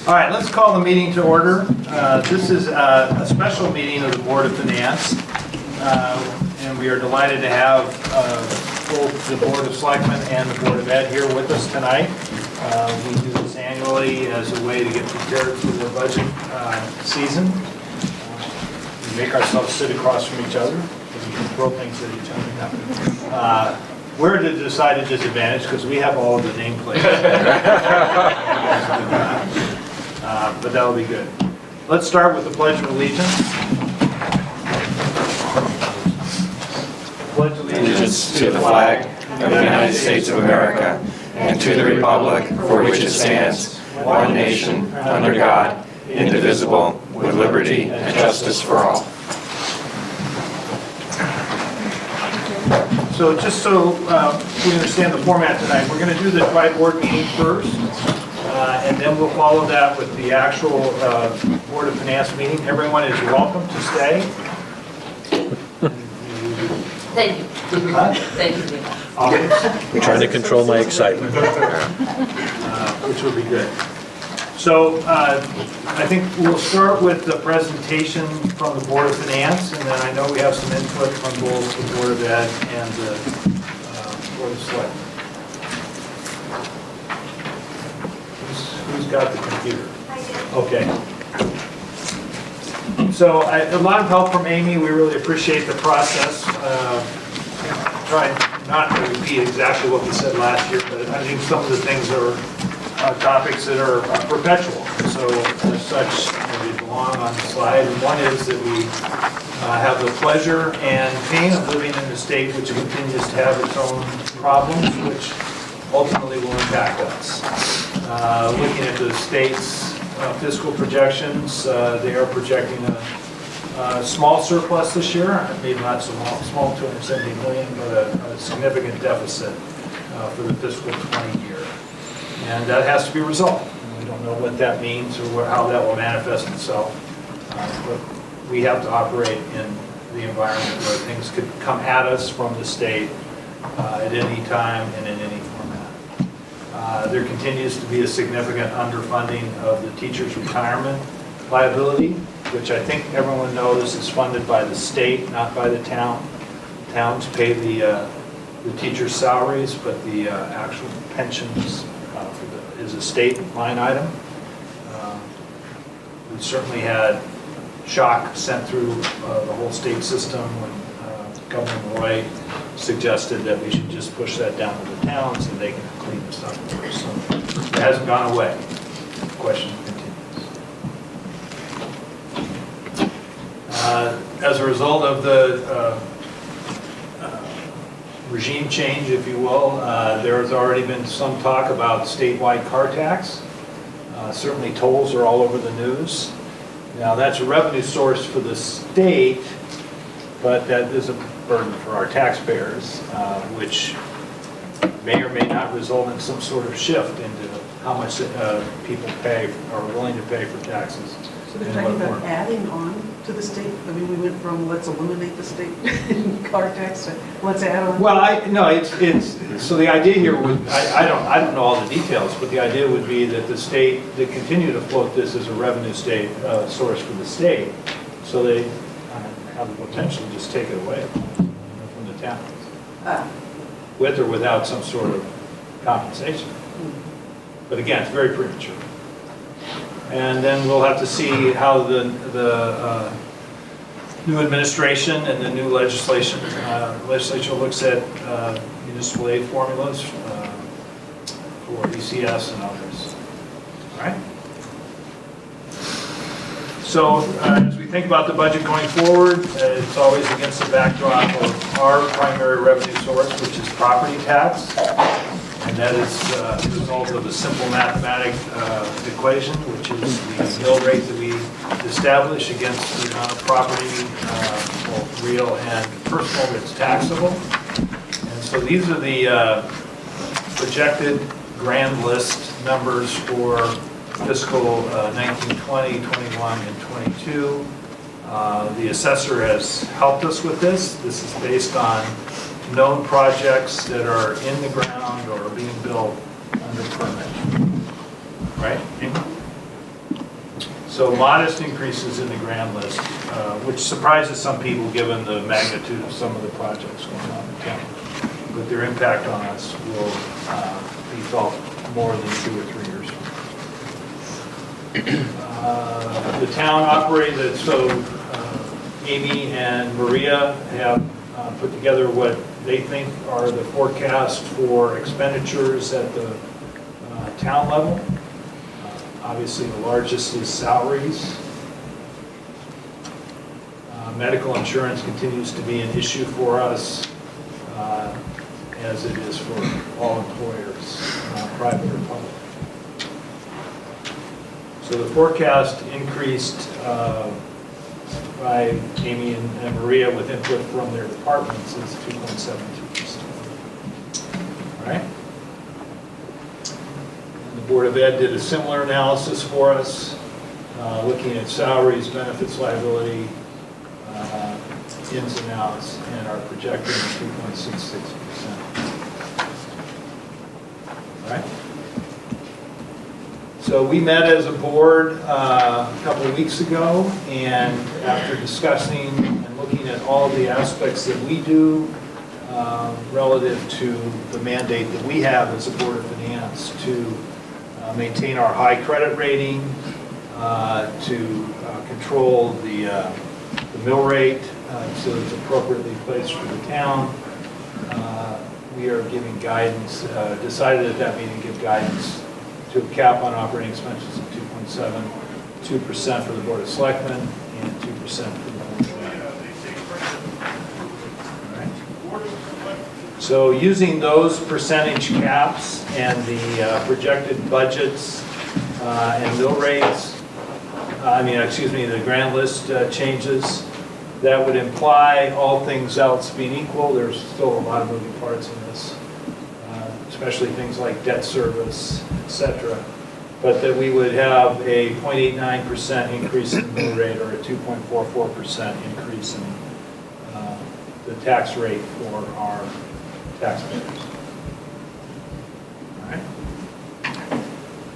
All right, let's call the meeting to order. This is a special meeting of the Board of Finance, and we are delighted to have both the Board of Selectmen and the Board of Ed here with us tonight. We do this annually as a way to get prepared for the budget season. We make ourselves sit across from each other, because we can throw things at each other. We're at a decided disadvantage because we have all of the nameplates. But that'll be good. Let's start with the Pledge of Allegiance. Pledge Allegiance to the flag of the United States of America and to the republic for which it stands, one nation, under God, indivisible, with liberty and justice for all. So just so we understand the format tonight, we're going to do the Tri-Board meeting first, and then we'll follow that with the actual Board of Finance meeting. Everyone is welcome to stay. Thank you. Huh? Thank you. Audience, I'm trying to control my excitement. which will be good. So I think we'll start with the presentation from the Board of Finance, and then I know we have some input from both the Board of Ed and the Board of Selectmen. Who's got the computer? Okay. So a lot of help from Amy. We really appreciate the process. Try not to repeat exactly what we said last year, but I think some of the things are topics that are perpetual. So as such, they belong on the slide. And one is that we have the pleasure and pain of living in a state which continues to have its own problems, which ultimately will impact us. Looking at the state's fiscal projections, they are projecting a small surplus this year, maybe not so small, 270 million, but a significant deficit for the fiscal 20 year. And that has to be resolved. We don't know what that means or how that will manifest itself, but we have to operate in the environment where things could come at us from the state at any time and in any format. There continues to be a significant underfunding of the teachers' retirement liability, which I think everyone knows is funded by the state, not by the town. Towns pay the teachers' salaries, but the actual pensions is a state line item. We certainly had shock sent through the whole state system when Governor Roy suggested that we should just push that down to the towns and they can clean this up. So it hasn't gone away. The question continues. As a result of the regime change, if you will, there has already been some talk about statewide car tax. Certainly tolls are all over the news. Now that's a revenue source for the state, but that is a burden for our taxpayers, which may or may not result in some sort of shift into how much people pay or are willing to pay for taxes. So they're talking about adding on to the state? I mean, we went from let's eliminate the state car tax to let's add on. Well, it's so the idea here would, I don't know all the details, but the idea would be that the state, they continue to float this as a revenue state source for the state, so they have the potential to just take it away from the towns, with or without some sort of compensation. But again, it's very premature. And then we'll have to see how the new administration and the new legislature looks at municipal aid formulas for ECS and others. All right? So as we think about the budget going forward, it's always against the backdrop of our primary revenue source, which is property tax. And that is the result of a simple mathematic equation, which is the mill rate that we establish against the amount of property, both real and personal, that's taxable. And so these are the projected grand list numbers for fiscal 19, 20, 21, and 22. The assessor has helped us with this. This is based on known projects that are in the ground or being built under permit. Right? So modest increases in the grant list, which surprises some people given the magnitude of some of the projects going on in town. But their impact on us will be felt more than 2 or 3 years. The town operated, so Amy and Maria have put together what they think are the forecast for expenditures at the town level. Obviously, the largest is salaries. Medical insurance continues to be an issue for us, as it is for all employers, private or public. So the forecast increased by Amy and Maria with input from their departments is 2.72%. All right. And the Board of Ed did a similar analysis for us, looking at salaries, benefits, liability, ins and outs, and are projecting 2.66%. All right. So we met as a board a couple of weeks ago, and after discussing and looking at all the aspects that we do relative to the mandate that we have as a Board of Finance to maintain our high credit rating, to control the mill rate so it's appropriately placed for the town, we are giving guidance, decided at that meeting to give guidance to a cap on operating expenses of 2.72% for the Board of Selectmen and 2% for the Board of Ed. All right. So using those percentage caps and the projected budgets and mill rates, the grant list changes, that would imply all things else being equal. There's still a lot of moving parts in this, especially things like debt service, etc. But that we would have a 0.89% increase in the mill rate or a 2.44% increase in the tax rate for our taxpayers. All right.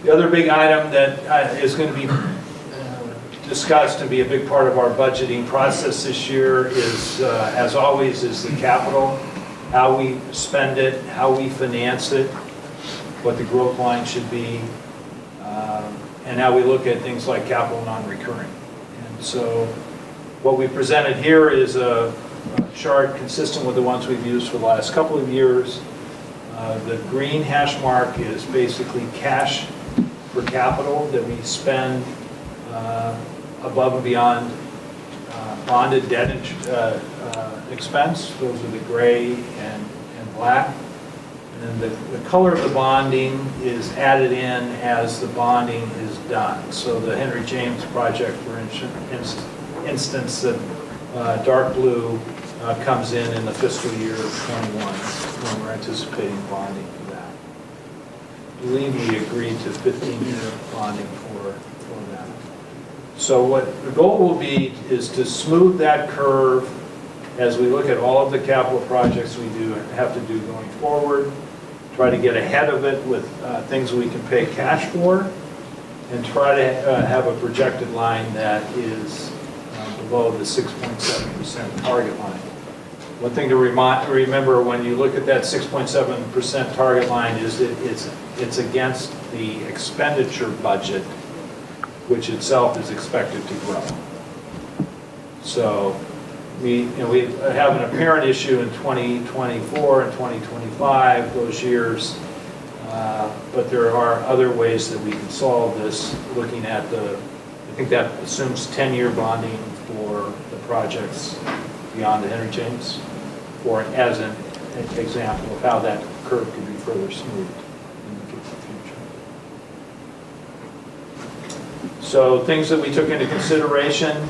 The other big item that is going to be discussed and be a big part of our budgeting process this year is, as always, is the capital, how we spend it, how we finance it, what the growth line should be, and how we look at things like capital non-recurring. And so what we presented here is a chart consistent with the ones we've used for the last couple of years. The green hash mark is basically cash for capital that we spend above and beyond bonded debt expense. Those are the gray and black. And then the color of the bonding is added in as the bonding is done. So the Henry James project, for instance, the dark blue comes in the fiscal year of 21 when we're anticipating bonding for that. I believe we agreed to 15-year bonding for that. So what the goal will be is to smooth that curve as we look at all of the capital projects we do and have to do going forward, try to get ahead of it with things we can pay cash for, and try to have a projected line that is below the 6.7% target line. One thing to remember when you look at that 6.7% target line is it's against the expenditure budget, which itself is expected to grow. So we have an apparent issue in 2024 and 2025, those years, but there are other ways that we can solve this, looking at I think that assumes 10-year bonding for the projects beyond the Henry James, as an example of how that curve could be further smoothed in the future. So things that we took into consideration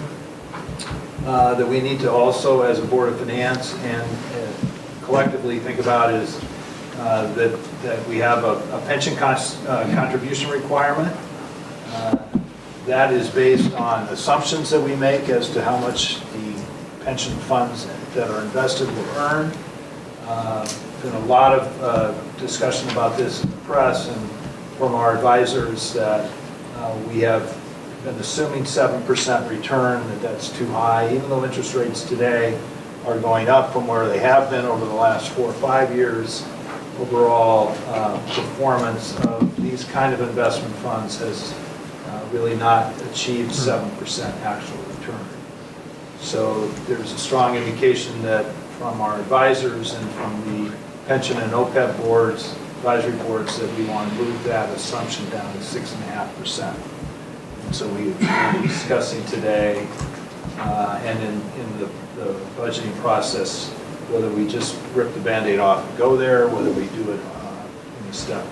that we need to also, as a Board of Finance and collectively think about is that we have a pension contribution requirement. That is based on assumptions that we make as to how much the pension funds that are invested will earn. Been a lot of discussion about this in the press and from our advisors that we have been assuming 7% return, that's too high, even though interest rates today are going up from where they have been over the last 4 or 5 years. Overall performance of these kind of investment funds has really not achieved 7% actual return. So there's a strong indication that from our advisors and from the pension and OPEB boards, advisory boards, that we want to move that assumption down to 6.5%. And so we will be discussing today and in the budgeting process whether we just rip the Band-Aid off and go there, whether we do it in a stepped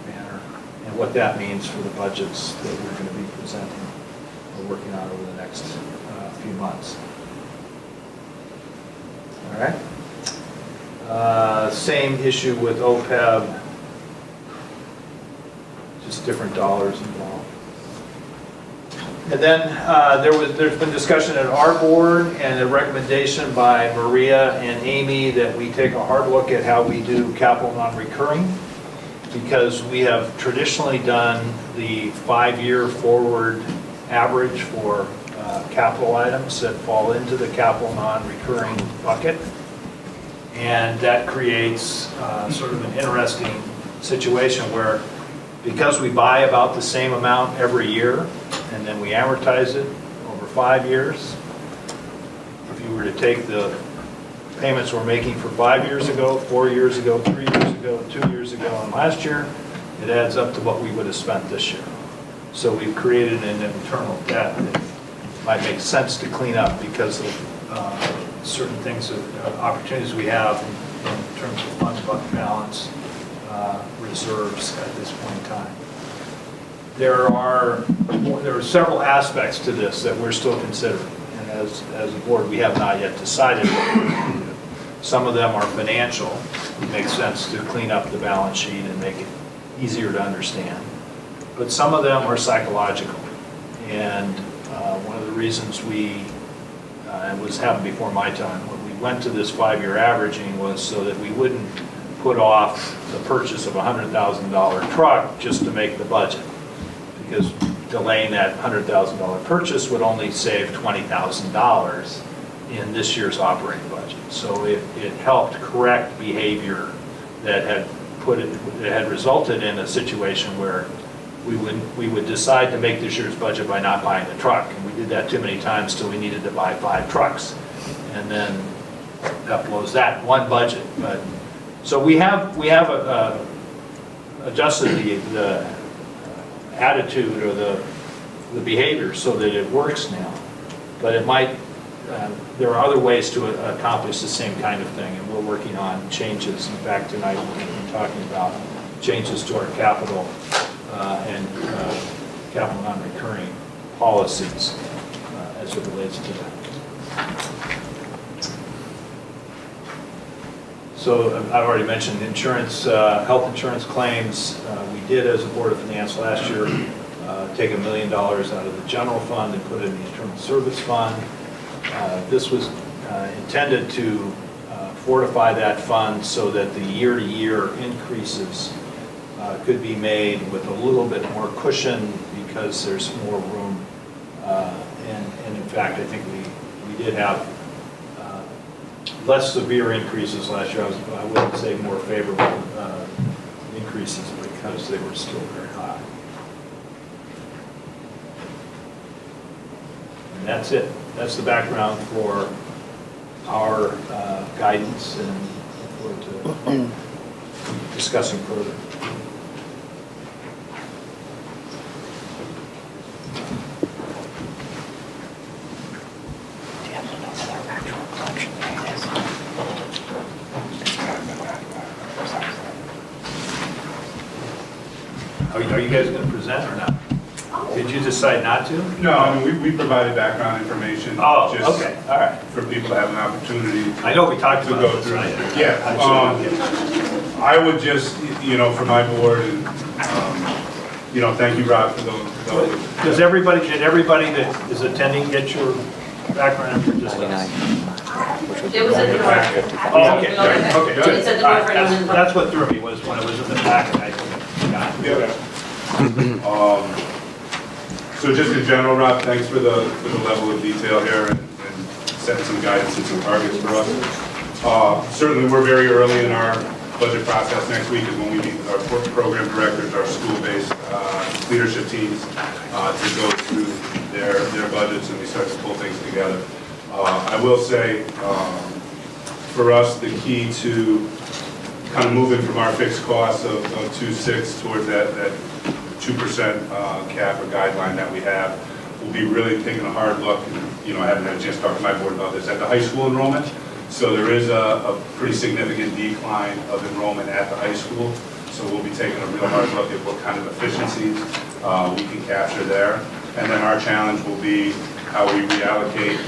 manner, and what that means for the budgets that we're going to be presenting or working on over the next few months. All right. Same issue with OPEB, just different dollars involved. And then there's been discussion at our board and a recommendation by Maria and Amy that we take a hard look at how we do capital non-recurring, because we have traditionally done the 5-year forward average for capital items that fall into the capital non-recurring bucket. And that creates sort of an interesting situation where, because we buy about the same amount every year and then we amortize it over 5 years, if you were to take the payments we're making for 5 years ago, 4 years ago, 3 years ago, 2 years ago, and last year, it adds up to what we would have spent this year. So we've created an internal debt that might make sense to clean up because of certain things, opportunities we have in terms of fund balance, reserves at this point in time. There are several aspects to this that we're still considering, and as a board, we have not yet decided what we're going to do. Some of them are financial. It makes sense to clean up the balance sheet and make it easier to understand. But some of them are psychological, and one of the reasons it was happened before my time, when we went to this 5-year averaging was so that we wouldn't put off the purchase of a $100,000 truck just to make the budget, because delaying that $100,000 purchase would only save $20,000 in this year's operating budget. So it helped correct behavior that had resulted in a situation where we would decide to make this year's budget by not buying the truck. And we did that too many times till we needed to buy 5 trucks. And then that blows that one budget. But so we have adjusted the attitude or the behavior so that it works now. But it might, there are other ways to accomplish the same kind of thing, and we're working on changes. In fact, tonight we're going to be talking about changes to our capital and capital non-recurring policies as it relates to that. So I've already mentioned insurance, health insurance claims. We did, as a Board of Finance last year, take $1 million out of the general fund and put it in the internal service fund. This was intended to fortify that fund so that the year-to-year increases could be made with a little bit more cushion because there's more room. And in fact, I think we did have less severe increases last year. I wouldn't say more favorable increases because they were still very high. And that's it. That's the background for our guidance, and look forward to discussing further. Are you guys going to present or not? Did you decide not to? No, I mean, we provided background information. Oh, just okay, all right. For people to have an opportunity. I know we talked to about go this, through. right? Yeah, I would just, for my board, and thank you, Rob, for those. Did everybody that is attending get your background? Or just us? It was in the door. Oh, okay, okay, good. It's at the All door right, for anyone in the that's what threw me, was when it was in the packet, I forgot. Yeah. So just in general, Rob, thanks for the level of detail here and setting some guidance and some targets for us. Certainly, we're very early in our budget process. Next week is when we meet with our program directors, our school-based leadership teams to go through their budgets, and we start to pull things together. I will say, for us, the key to kind of moving from our fixed costs of 2.6 towards that 2% cap or guideline that we have, will be really taking a hard look. I haven't had a chance to talk to my board about this, at the high school enrollment. So there is a pretty significant decline of enrollment at the high school. So we'll be taking a real hard look at what kind of efficiencies we can capture there. And then our challenge will be how we reallocate,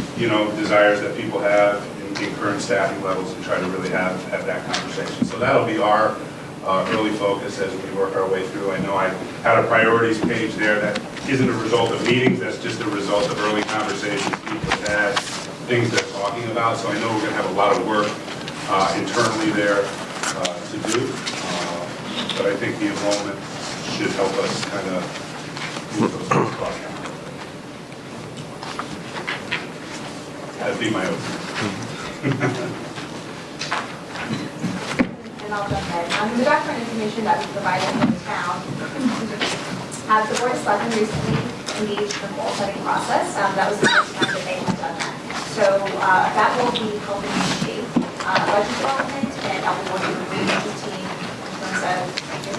desires that people have in current staffing levels and try to really have that conversation. So that'll be our early focus as we work our way through. I know I had a priorities page there that isn't a result of meetings, that's just a result of early conversations people have had, things they're talking about. So I know we're going to have a lot of work internally there to do, but I think the enrollment should help us kind of move those thoughts down. That'd be my opening. And I'll jump in. The background information that we provided for the town, the Board of Selectmen recently engaged in the goal setting process. That was the first time that they had done that. So that will be helping shape budget development, and that will work with the budget team in terms of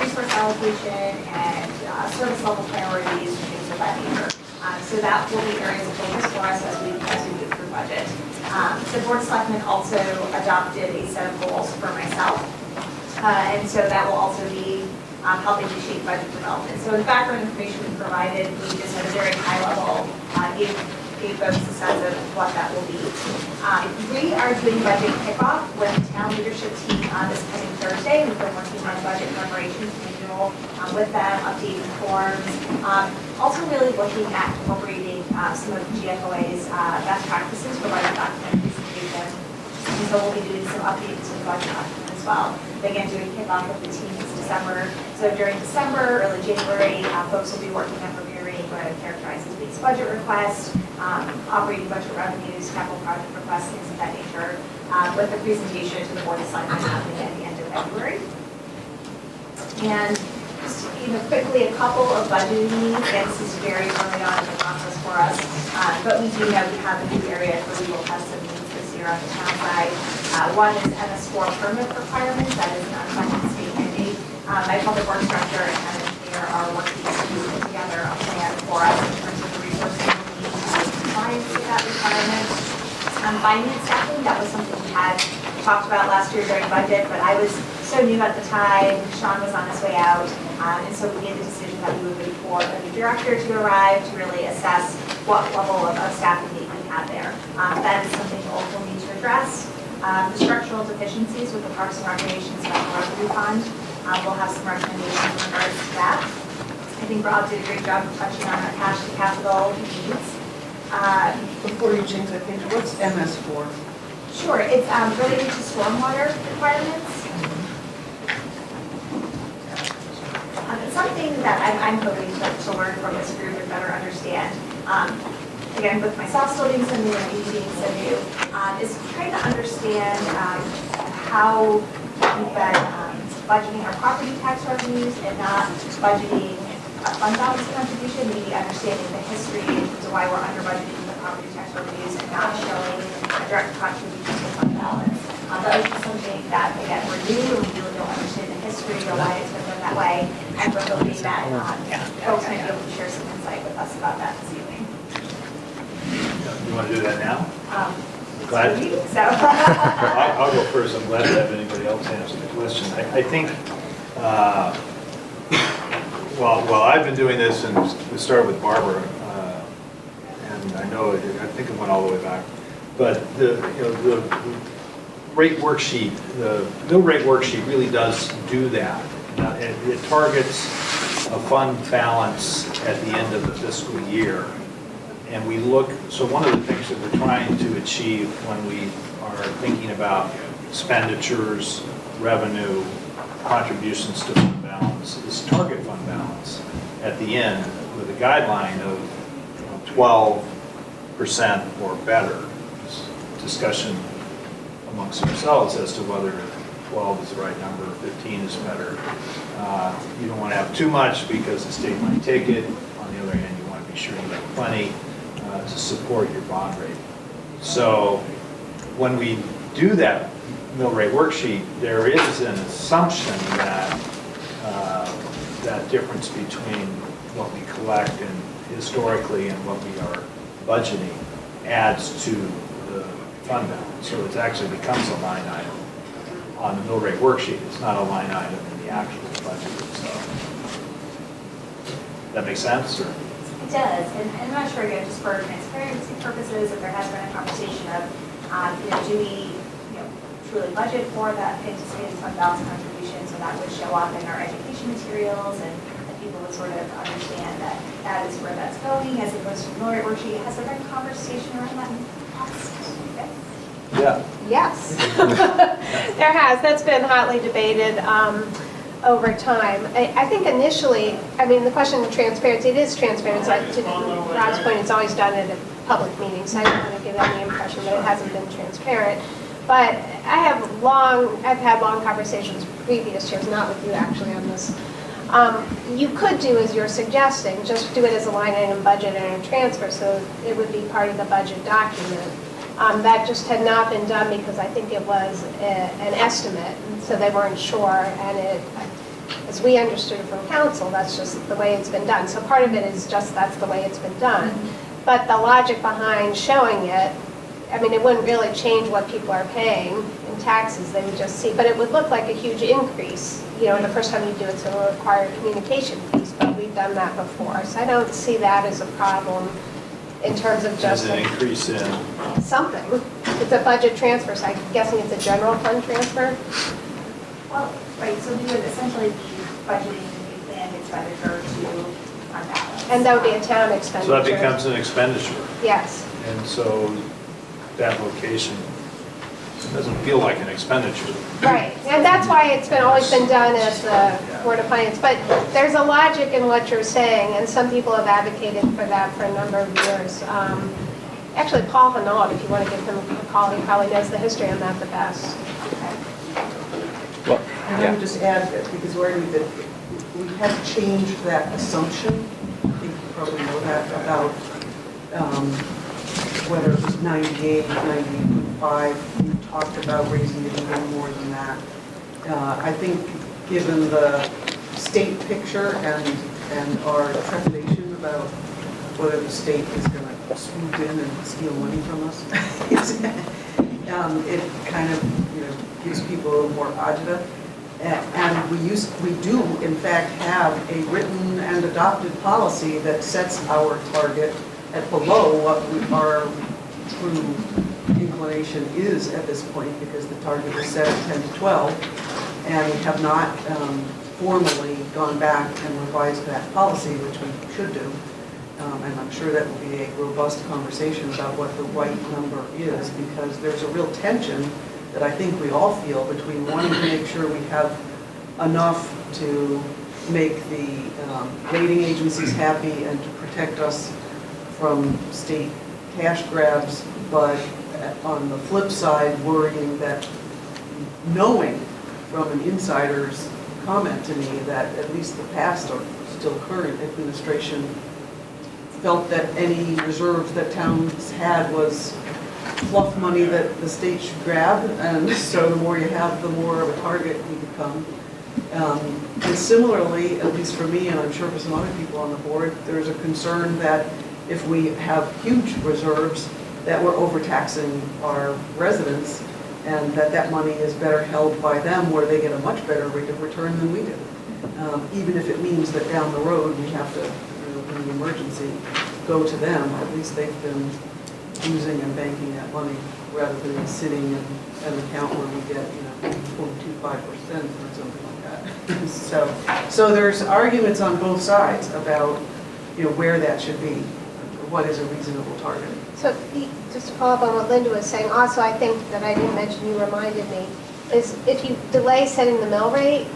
resource allocation and service level priorities and things of that nature. So that will be areas of focus for us as we move through budget. The Board of Selectmen also adopted a set of goals for myself, and so that will also be helping to shape budget development. So the background information we provided, we just at a very high level gave folks a sense of what that will be. We are doing budget kickoff with the town leadership team this coming Thursday. We've been working on budget preparations manual with them, updating forms. Also really looking at incorporating some of GFOA's best practices for budget document presentation. And so we'll be doing some updates to the budget document as well. Again, doing kickoff with the team this December. So during December, early January, folks will be working on preparing what I characterize as week's budget requests, operating budget revenues, capital project requests, things of that nature, with the presentation to the Board of Selectmen happening at the end of February. And just quickly, a couple of budgeting needs. Again, this is very early on in the process for us, but we do know we have a new area where we will have some needs this year on the town side. One is MS4 permit requirements. That is an unfunded state mandate. My public works director and town engineer are working to put together a plan for us in terms of the resources we need to compliance with that requirement. Finance staffing, that was something we had talked about last year during budget, but I was so new at the time. Sean was on his way out, and so we made the decision that we would wait for a new director to arrive to really assess what level of staffing need we have there. That is something we'll also need to address. The structural deficiencies with the Parks and Recreation Special Revenue Fund. We'll have some recommendations in regards to that. I think Rob did a great job of touching on our cash to capital needs. Before you change that page, what's MS4? Sure, it's related to stormwater requirements. It's something that I'm hoping to learn from this group and better understand. Again, with myself still being so new and you being so new, is trying to understand how we've been budgeting our property tax revenues and not budgeting a fund balance contribution, maybe understanding the history in terms of why we're under budgeting the property tax revenues and not showing a direct contribution to fund balance. That was just something that, again, we're new and we really don't understand the history or why it's been done that way. And we're hoping that folks might be able to share some insight with us about that this evening. You want to do that now? Glad. So. I'll go first. I'm glad to have anybody else answer the question. I think, well, I've been doing this, and we started with Barbara, and I think it went all the way back. But the rate worksheet, the mill rate worksheet really does do that. It targets a fund balance at the end of the fiscal year. And we look, so one of the things that we're trying to achieve when we are thinking about expenditures, revenue, contributions to fund balance is target fund balance at the end with a guideline of 12% or better. Discussion amongst ourselves as to whether 12 is the right number, 15 is better. You don't want to have too much because the state might take it. On the other hand, you want to be sure you have plenty to support your bond rate. So when we do that mill rate worksheet, there is an assumption that that difference between what we collect and historically and what we are budgeting adds to the fund balance. So it actually becomes a line item on the mill rate worksheet. It's not a line item in the actual budget itself. That make sense? Or? It does, and I'm not sure, again, just for transparency purposes, if there has been a conversation of, do we, truly budget for that anticipated fund balance contribution, so that would show up in our education materials, and people would sort of understand that that is where that's going, as opposed to the mill rate worksheet. Has there been a conversation around that in the past? Yeah. Yes, there has. That's been hotly debated over time. I think initially, the question of transparency, it is transparent. It's like, to Rob's point, it's always done at a public meeting, so I don't want to give any impression that it hasn't been transparent. But I've had long conversations previous years, not with you actually on this. You could do as you're suggesting, just do it as a line item budget and a transfer, so it would be part of the budget document. That just had not been done because I think it was an estimate, and so they weren't sure, and as we understood it from council, that's just the way it's been done. So part of it is just that's the way it's been done. But the logic behind showing it, it wouldn't really change what people are paying in taxes, they would just see, but it would look like a huge increase, the first time you do it, so it'll require a communication piece, but we've done that before. So I don't see that as a problem in terms of just There's an increase in something. It's a budget transfer, so I'm guessing it's a general fund transfer? Well, right, so we would essentially be budgeting the planned expenditure to fund balance. And that would be a town expenditure. so that becomes an expenditure. Yes. And so that location doesn't feel like an expenditure. Right, and that's why it's always been done as the Board of Finance. But there's a logic in what you're saying, and some people have advocated for that for a number of years. Actually, Paul Hanaud, if you want to give him a call, he probably knows the history on that the best. And I would just add that, because we had changed that assumption, I think you probably know that, about whether it was 98, 98.5, we talked about raising it even more than that. I think given the state picture and our trepidation about whether the state is going to swoop in and steal money from us, it kind of gives people a little more agita. And we do, in fact, have a written and adopted policy that sets our target at below what our true inclination is at this point, because the target is set at 10 to 12, and we have not formally gone back and revised that policy, which we should do. And I'm sure that will be a robust conversation about what the right number is, because there's a real tension that I think we all feel between wanting to make sure we have enough to make the rating agencies happy and to protect us from state cash grabs, but on the flip side, worrying that, knowing from an insider's comment to me that at least the past or still current administration felt that any reserves that towns had was fluff money that the state should grab, and so the more you have, the more of a target you become. And similarly, at least for me, and I'm sure for some other people on the board, there's a concern that if we have huge reserves, that we're overtaxing our residents, and that money is better held by them where they get a much better rate of return than we do. Even if it means that down the road we have to, in the emergency, go to them, at least they've been using and banking that money rather than sitting in an account where we get 0.25% or something like that. So there's arguments on both sides about where that should be, what is a reasonable target. So just to follow up on what Linda was saying, also I think that I didn't mention, you reminded me, is if you delay setting the mill rate,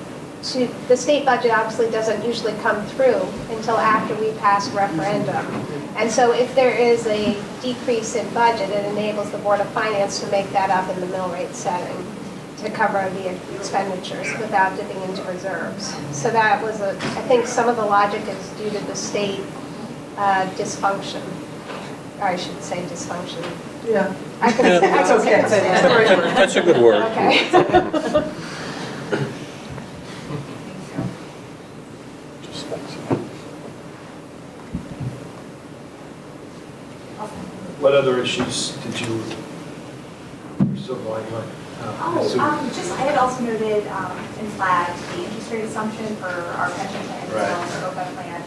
the state budget obviously doesn't usually come through until after we pass referendum. And so if there is a decrease in budget, it enables the Board of Finance to make that up in the mill rate setting to cover the expenditures without dipping into reserves. So that was I think some of the logic is due to the state dysfunction. Or I should say dysfunction. Yeah. I can say That's okay. it. That's a good word. Okay. What other issues did you, still going on? Just, I had also noted and flagged the interest rate assumption for our pension plan as well as our OPEB plan.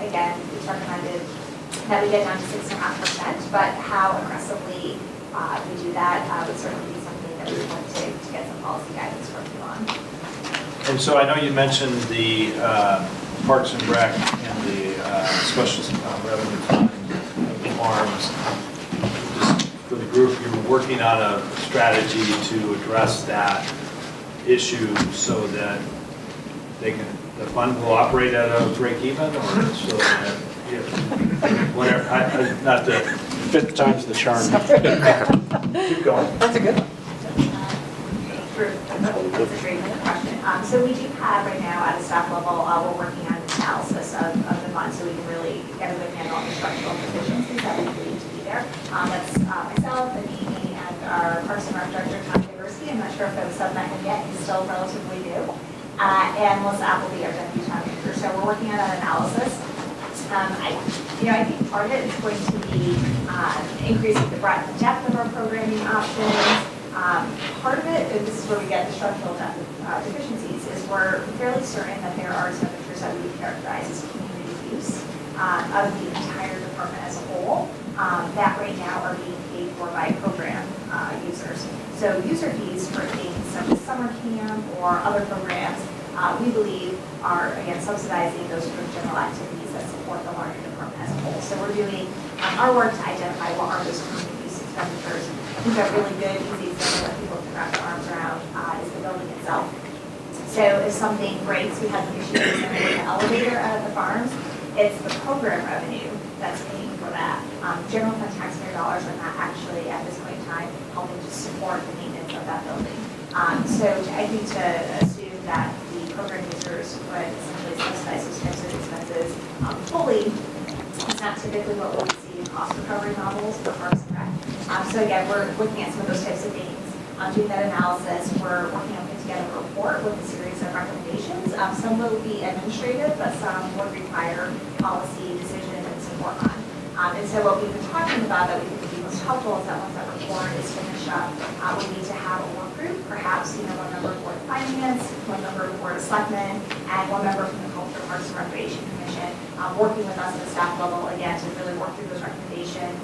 Again, it's recommended that we get down to 6.5%, but how aggressively we do that would certainly be something that we would want to get some policy guidance from you on. And so I know you mentioned the Parks and Rec and the Special Revenue Fund farms. Just for the group, you're working on a strategy to address that issue so that the fund will operate at a break even, or so that whatever, not the Fifth time's the charm. keep going. That's a good one. That's a great question. So we do have right now at a staff level, we're working on analysis of the fund so we can really get a good handle on the structural deficiencies that we believe to be there. That's myself and Amy and our Parks and Rec Director, Tom Diversity. I'm not sure if folks have met him yet. He's still relatively new. And Melissa Appleby, our Deputy Town Manager. So we're working on an analysis. I think part of it is going to be increasing the breadth and depth of our programming options. Part of it, and this is where we get the structural deficiencies, is we're fairly certain that there are expenditures that we would characterize as community use of the entire department as a whole that right now are being paid for by program users. So user fees for things such as summer camp or other programs, we believe are, again, subsidizing those sort of general activities that support the larger department as a whole. So we're doing our work to identify what are those community use expenditures. I think a really good, easy example that people can wrap their arms around is the building itself. So if something breaks, we had an issue recently with the elevator at the farms, it's the program revenue that's paying for that. General fund taxpayer dollars are not actually, at this point in time, helping to support the maintenance of that building. So I think to assume that the program users would essentially subsidize those types of expenses fully is not typically what we see in cost recovery models for Parks and Rec. So again, we're looking at some of those types of things. Doing that analysis, we're working on putting together a report with a series of recommendations. Some will be administrative, but some would require policy, decision, and support on. And so what we've been talking about that we think would be most helpful is that once that report is finished up, we need to have a work group, perhaps one member of Board of Finance, one member of Board of Selectmen, and one member from the Culture, Parks, and Recreation Commission, working with us at the staff level, again, to really work through those recommendations,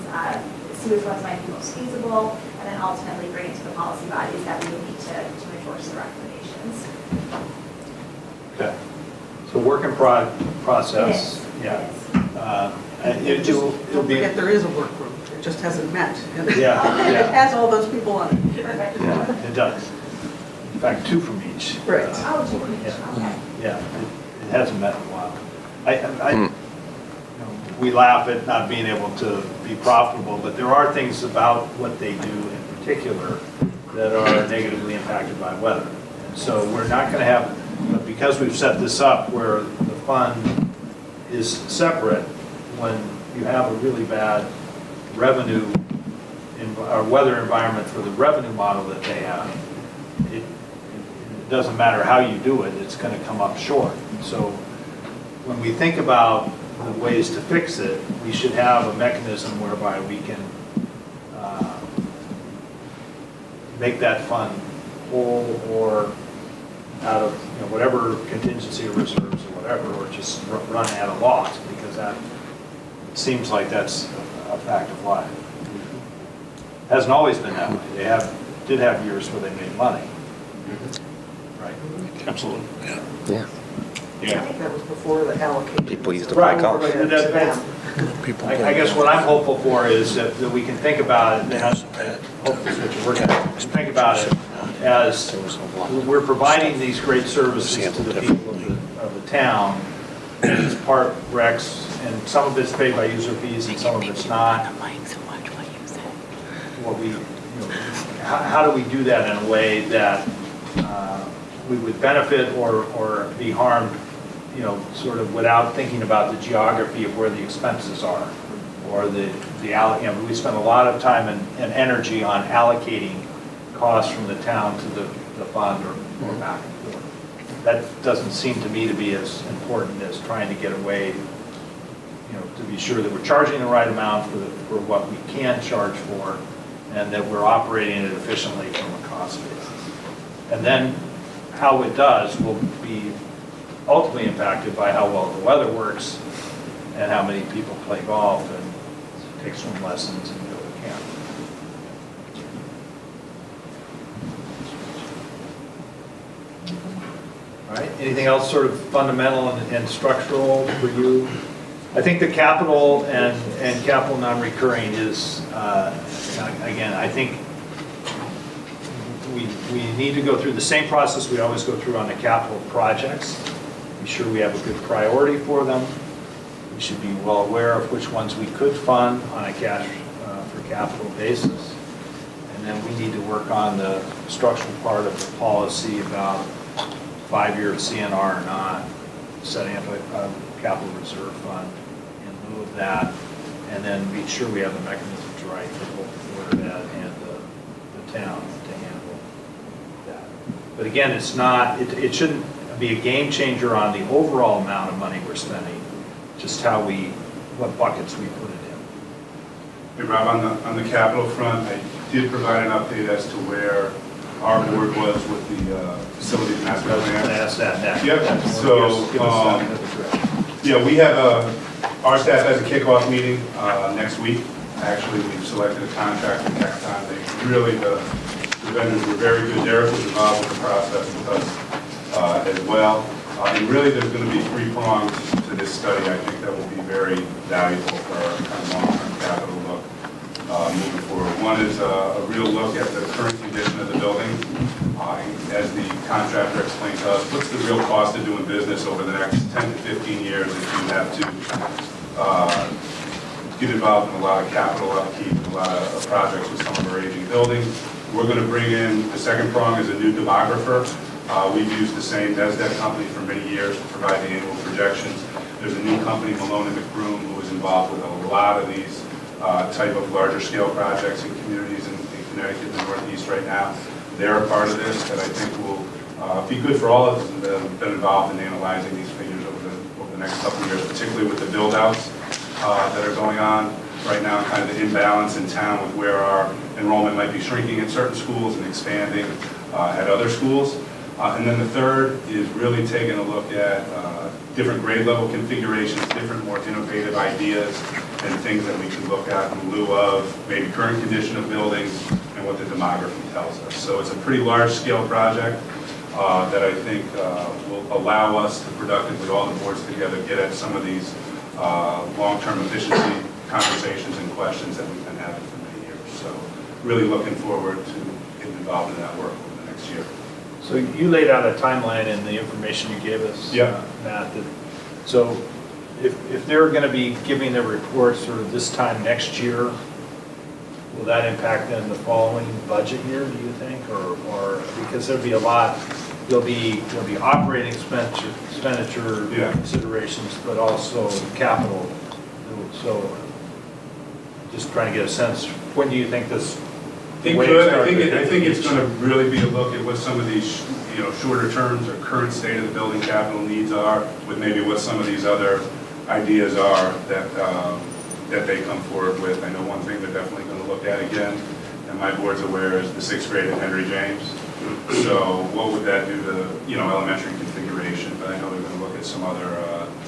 see which ones might be most feasible, and then ultimately bring it to the policy bodies that we would need to endorse the recommendations. Okay. So work in process. It is. It'll Don't be. forget, there is a work group. It just hasn't met. And Yeah, It yeah. has all those people on it. Perfect. Yeah, it does. In fact, two from each. Right. Oh, okay. Yeah, it hasn't met in a while. We laugh at not being able to be profitable, but there are things about what they do in particular that are negatively impacted by weather. And so we're not going to have, but because we've set this up where the fund is separate, when you have a really bad revenue or weather environment for the revenue model that they have, it doesn't matter how you do it, it's going to come up short. So when we think about the ways to fix it, we should have a mechanism whereby we can make that fund whole or out of whatever contingency or reserves or whatever, or just run at a loss, because that seems like that's a fact of life. Hasn't always been that way. They did have years where they made money. Right. Absolutely. Yeah. I think that was before the allocation. People used to Right. buy golf. People. I guess what I'm hopeful for is that we can think about it, and I hope this is what you're working on, think about it as There was a lot. we're providing these great services to the people of the town, it's part Rex, and some of it's paid by user fees and some of it's not. What we, how do we do that in a way that we would benefit or be harmed, sort of without thinking about the geography of where the expenses are, or we spend a lot of time and energy on allocating costs from the town to the fund or back and forth. That doesn't seem to me to be as important as trying to get away, to be sure that we're charging the right amount for what we can charge for, and that we're operating it efficiently from a cost basis. And then how it does will be ultimately impacted by how well the weather works and how many people play golf and take swim lessons and go to camp. All right, anything else sort of fundamental and structural for you? I think the capital and capital non-recurring is, again, I think we need to go through the same process we always go through on the capital projects. Be sure we have a good priority for them. We should be well aware of which ones we could fund on a cash for capital basis. And then we need to work on the structural part of the policy about 5-year CNR or not, setting up a capital reserve fund in lieu of that, and then make sure we have the mechanisms right for both the Board of Ed and the town to handle that. But again, it's not, it shouldn't be a game changer on the overall amount of money we're spending, just what buckets we put it in. Hey Rob, on the capital front, I did provide an update as to where our board was with the facilities master I was going to plan. ask that next. Yep, so, Give us that, that'd be great. Yeah, we have our staff has a kickoff meeting next week. Actually, we've selected a contractor, Tecton. They really, the vendors were very good. Derek was involved with the process with us as well. And really, there's going to be 3 prongs to this study. I think that will be very valuable for our kind of long-term capital look moving forward. One is a real look at the current condition of the building. As the contractor explained to us, what's the real cost of doing business over the next 10 to 15 years if you have to get involved in a lot of capital upkeep, a lot of projects with some of our aging buildings. We're going to bring in, the second prong is a new demographer. We've used the same NESDEC company for many years to provide the annual projections. There's a new company, Malone & McBroom, who is involved with a lot of these type of larger scale projects in communities in Connecticut and the Northeast right now. They're a part of this that I think will be good for all of us that have been involved in analyzing these figures over the next couple of years, particularly with the build-outs that are going on right now, kind of the imbalance in town with where our enrollment might be shrinking at certain schools and expanding at other schools. And then the third is really taking a look at different grade level configurations, different more innovative ideas and things that we can look at in lieu of maybe current condition of buildings and what the demography tells us. So it's a pretty large scale project that I think will allow us to productively, all the boards together, get at some of these long-term efficiency conversations and questions that we've been having for many years. So really looking forward to getting involved in that work over the next year. So you laid out a timeline in the information you gave us, Yeah. Matt. So if they're going to be giving their reports sort of this time next year, will that impact then the following budget year, do you think? Or because there'll be a lot, there'll be operating expenditure Yeah. considerations, but also capital. So just trying to get a sense, when do you think this? It could. I think it's going to really be a look at what some of these, shorter terms or current state of the building capital needs are, with maybe what some of these other ideas are that they come forward with. I know one thing they're definitely going to look at again, and my board's aware, is the 6th grade at Henry James. So what would that do to, elementary configuration? But I know they're going to look at some other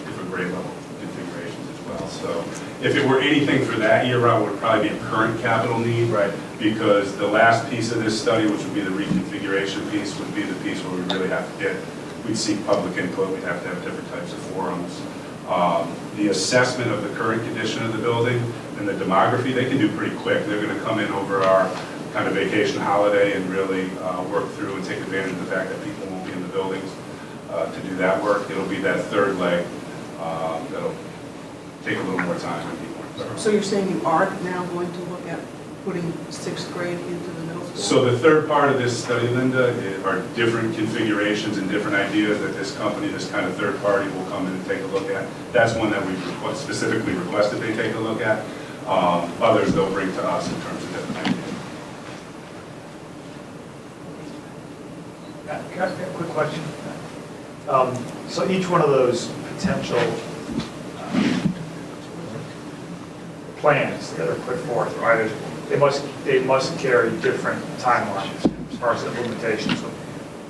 different grade level configurations as well. So if it were anything for that year, it would probably be a current capital need. Right. Because the last piece of this study, which would be the reconfiguration piece, would be the piece where we really have to we'd seek public input, we'd have to have different types of forums. The assessment of the current condition of the building and the demography, they can do pretty quick. They're going to come in over our kind of vacation holiday and really work through and take advantage of the fact that people won't be in the buildings to do that work. It'll be that third leg that'll take a little more time on people. So you're saying you are now going to look at putting 6th grade into the middle school? So the third part of this study, Linda, are different configurations and different ideas that this company, this kind of third party will come in and take a look at. That's one that we've specifically requested they take a look at. Others they'll bring to us in terms of different ideas. Can I ask a quick question? So each one of those potential plans that are put forth, right, they must carry different timelines as far as implementation. So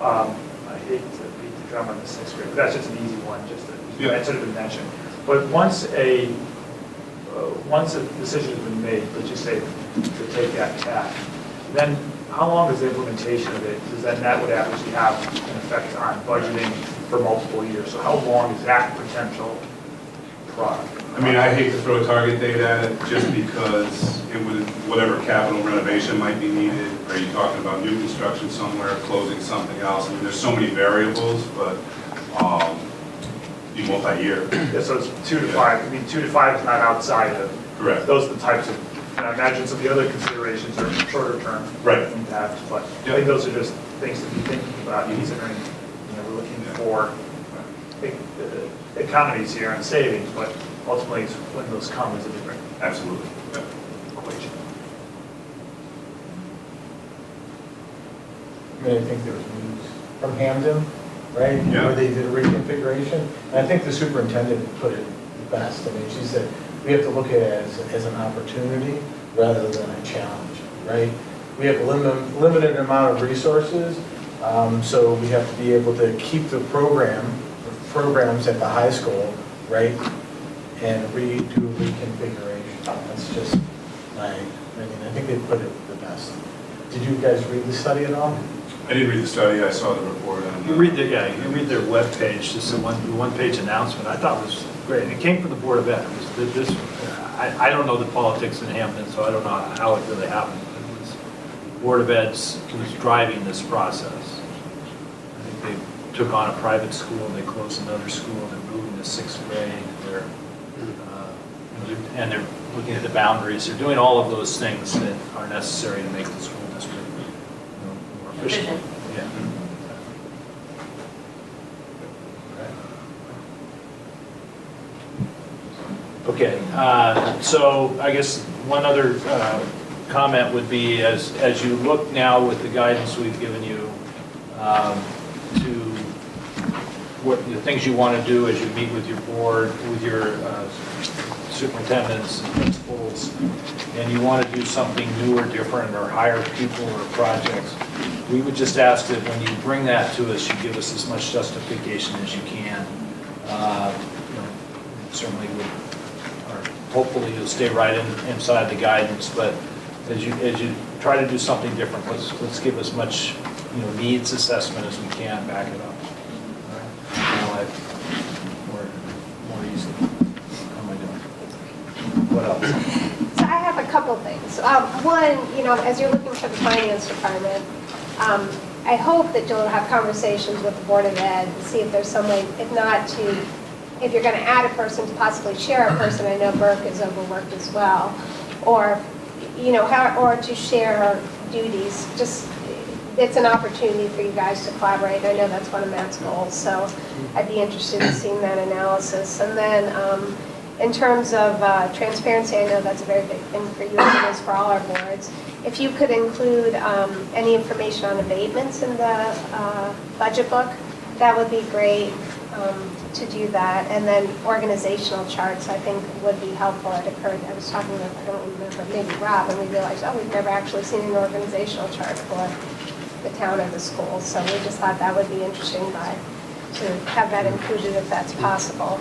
I hate to beat the drum on the 6th grade, but that's just an easy one, just that should have been mentioned. But once a decision has been made, let's just say to take that path, then how long is the implementation of it? Because then that would actually have an effect on budgeting for multiple years. So how long is that potential product? I mean, I hate to throw a target date at it just because it would, whatever capital renovation might be needed. Are you talking about new construction somewhere, closing something else? I mean, there's so many variables, but be multi-year. Yeah, so it's 2 to 5. I mean, 2 to 5 is not outside of. Correct. Those are the types of, and I imagine some of the other considerations are shorter term. Right. Impacts, but Yeah. I think those are just things to be thinking about, considering, we're looking for economies here and savings, but ultimately it's when those come is a different Absolutely. Yeah. equation. I mean, I think there was news from Hamden, right? Yeah. Where they did a reconfiguration. And I think the superintendent put it best. I mean, she said, we have to look at it as an opportunity rather than a challenge, right? We have a limited amount of resources, so we have to be able to keep the programs at the high school, right? And redo reconfiguration. That's just my, I think they put it the best. Did you guys read the study at all? I didn't read the study. I saw the report. You read their webpage, just a one-page announcement. I thought it was great. And it came from the Board of Ed. I don't know the politics in Hampton, so I don't know how it really happened. It was Board of Ed was driving this process. I think they took on a private school, and they closed another school, and they're moving to 6th grade. And they're looking at the boundaries. They're doing all of those things that are necessary to make the school district more efficient. Yeah. Okay, so I guess one other comment would be, as you look now with the guidance we've given you to what the things you want to do as you meet with your board, with your superintendents and principals, and you want to do something new or different or hire people or projects, we would just ask that when you bring that to us, you give us as much justification as you can. Certainly would, or hopefully you'll stay right inside the guidance, but as you try to do something different, let's give as much needs assessment as we can, back it up. More easy. How am I doing? What else? So I have a couple things. One, as you're looking for the finance department, I hope that you'll have conversations with the Board of Ed and see if there's some way, if you're going to add a person, to possibly share a person. I know Burke is overworked as well, or to share duties. Just, it's an opportunity for you guys to collaborate. I know that's one of Matt's goals, so I'd be interested in seeing that analysis. And then in terms of transparency, I know that's a very big thing for you, and it is for all our boards. If you could include any information on abatements in the budget book, that would be great to do that. And then organizational charts, I think, would be helpful. It occurred, I was talking with, I don't remember, maybe Rob, and we realized, we've never actually seen an organizational chart for the town or the schools. So we just thought that would be interesting to have that included if that's possible.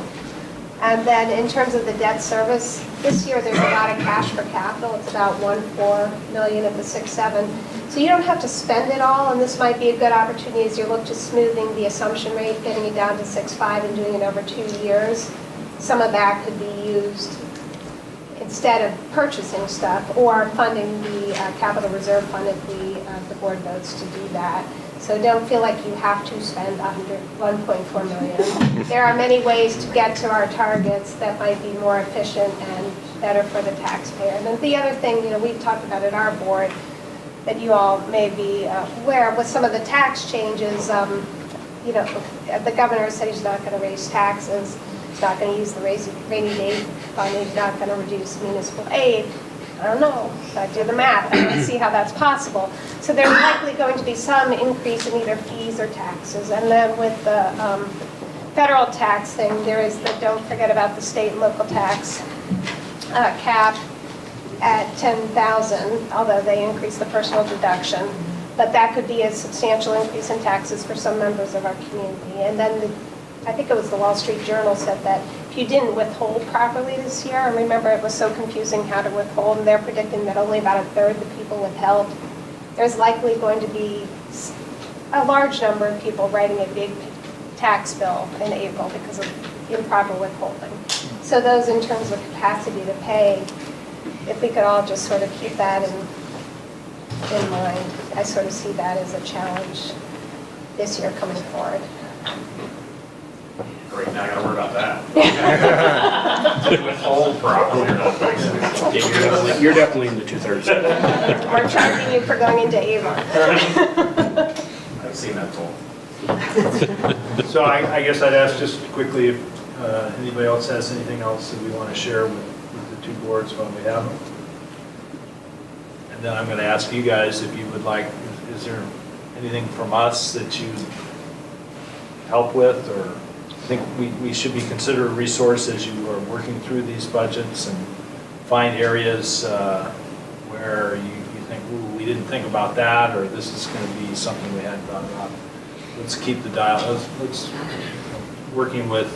And then in terms of the debt service, this year there's a lot of cash for capital. It's about $1.4 million of the 6.7. So you don't have to spend it all, and this might be a good opportunity as you look to smoothing the assumption rate, getting it down to 6.5 and doing it over 2 years. Some of that could be used instead of purchasing stuff or funding the capital reserve fund if the board votes to do that. So don't feel like you have to spend 1.4 million. There are many ways to get to our targets that might be more efficient and better for the taxpayer. And then the other thing, we've talked about at our board that you all may be aware of with some of the tax changes. The governor said he's not going to raise taxes. He's not going to use the rainy day fund. He's not going to reduce municipal aid. I don't know. So I do the math. I don't see how that's possible. So there's likely going to be some increase in either fees or taxes. And then with the federal tax thing, there is the, don't forget about the state and local tax cap at 10,000, although they increase the personal deduction. But that could be a substantial increase in taxes for some members of our community. And then I think it was the Wall Street Journal said that if you didn't withhold properly this year, and remember it was so confusing how to withhold, and they're predicting that only about a third of the people withheld, there's likely going to be a large number of people writing a big tax bill in April because of improper withholding. So those in terms of capacity to pay, if we could all just sort of keep that in mind, I sort of see that as a challenge this year coming forward. Great, now I gotta worry about that. Withhold properly. You're definitely in the 2/3. We're charging you for going into Avon. I've seen that toll. So I guess I'd ask just quickly if anybody else has anything else that we want to share with the two boards when we have them. And then I'm going to ask you guys if you would like, is there anything from us that you help with, or I think we should be considered a resource as you are working through these budgets and find areas where you think, ooh, we didn't think about that, or this is going to be something we hadn't thought about. Let's keep the dialogue. Let's working with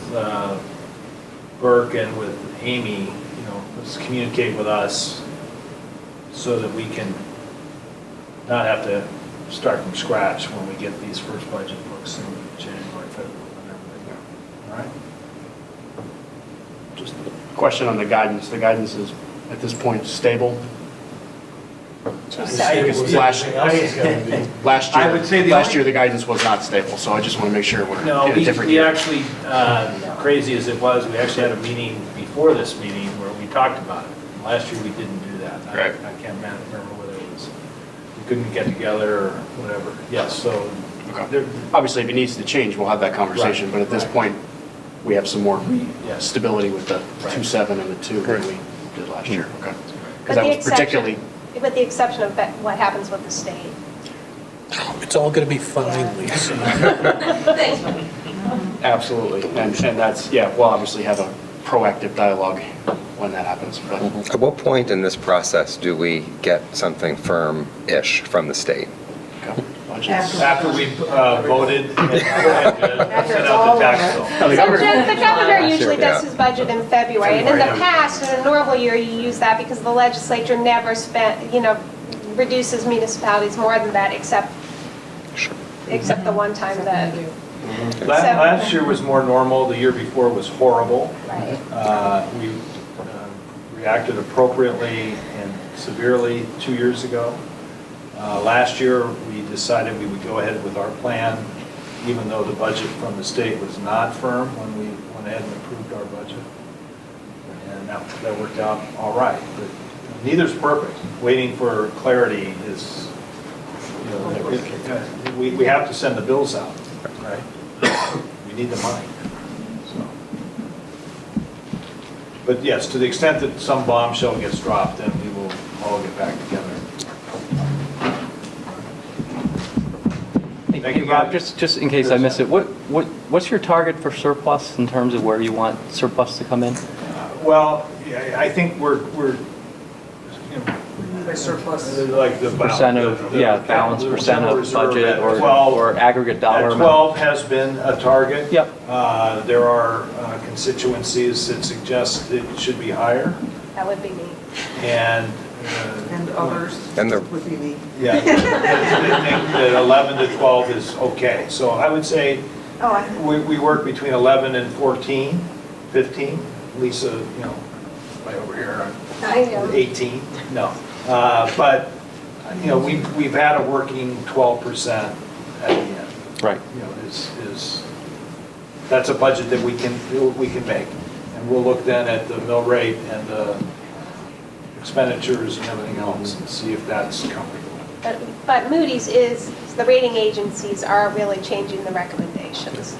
Burke and with Amy, let's communicate with us so that we can not have to start from scratch when we get these first budget books in January, February, whenever. All right? Just a question on the guidance. The guidance is, at this point, stable? Last year the guidance was not stable, so I just want to make sure we're in a different year. Actually, crazy as it was, we actually had a meeting before this meeting where we talked about it. Last year we didn't do that. Right. I can't remember whether it was, we couldn't get together or whatever. Yes, so. Okay. Obviously, if it needs to change, we'll have that conversation, but at this point, we have some more stability with the 2.7 and the 2 than we did last year. Okay. Because that was particularly... With the exception of what happens with the state. It's all going to be fine, Lisa. Absolutely, and that's, we'll obviously have a proactive dialogue when that happens. But At what point in this process do we get something firm-ish from the state? After we voted and sent out the tax bill. So the governor usually does his budget in February, and in the past, in a normal year, you use that because the legislature never reduces municipalities more than that, except the one time that. Last year was more normal, the year before was horrible. Right. We reacted appropriately and severely 2 years ago. Last year, we decided we would go ahead with our plan, even though the budget from the state was not firm when we went ahead and approved our budget. And that worked out all right. But neither's perfect. Waiting for clarity is, we have to send the bills out, right? We need the money. So. But yes, to the extent that some bombshell gets dropped, then we will all get back together. Thank you, Bob. Just in case I miss it, what's your target for surplus in terms of where you want surplus to come in? Well, I think we're By surplus. like the Percent of, balance percent of budget or aggregate dollar amount? 12 has been a target. Yep. There are constituencies that suggest it should be higher, That would be me. and others would be me. yeah, they think that 11 to 12 is okay. So I would say we work between 11 and 14, 15. Lisa, right over here, I am. 18? No. But, you know, we've had a working 12% at the end. Right. You know, that's a budget that we can make. And we'll look then at the mill rate and the expenditures and everything else and see if that's comfortable. But Moody's the rating agencies are really changing the recommendations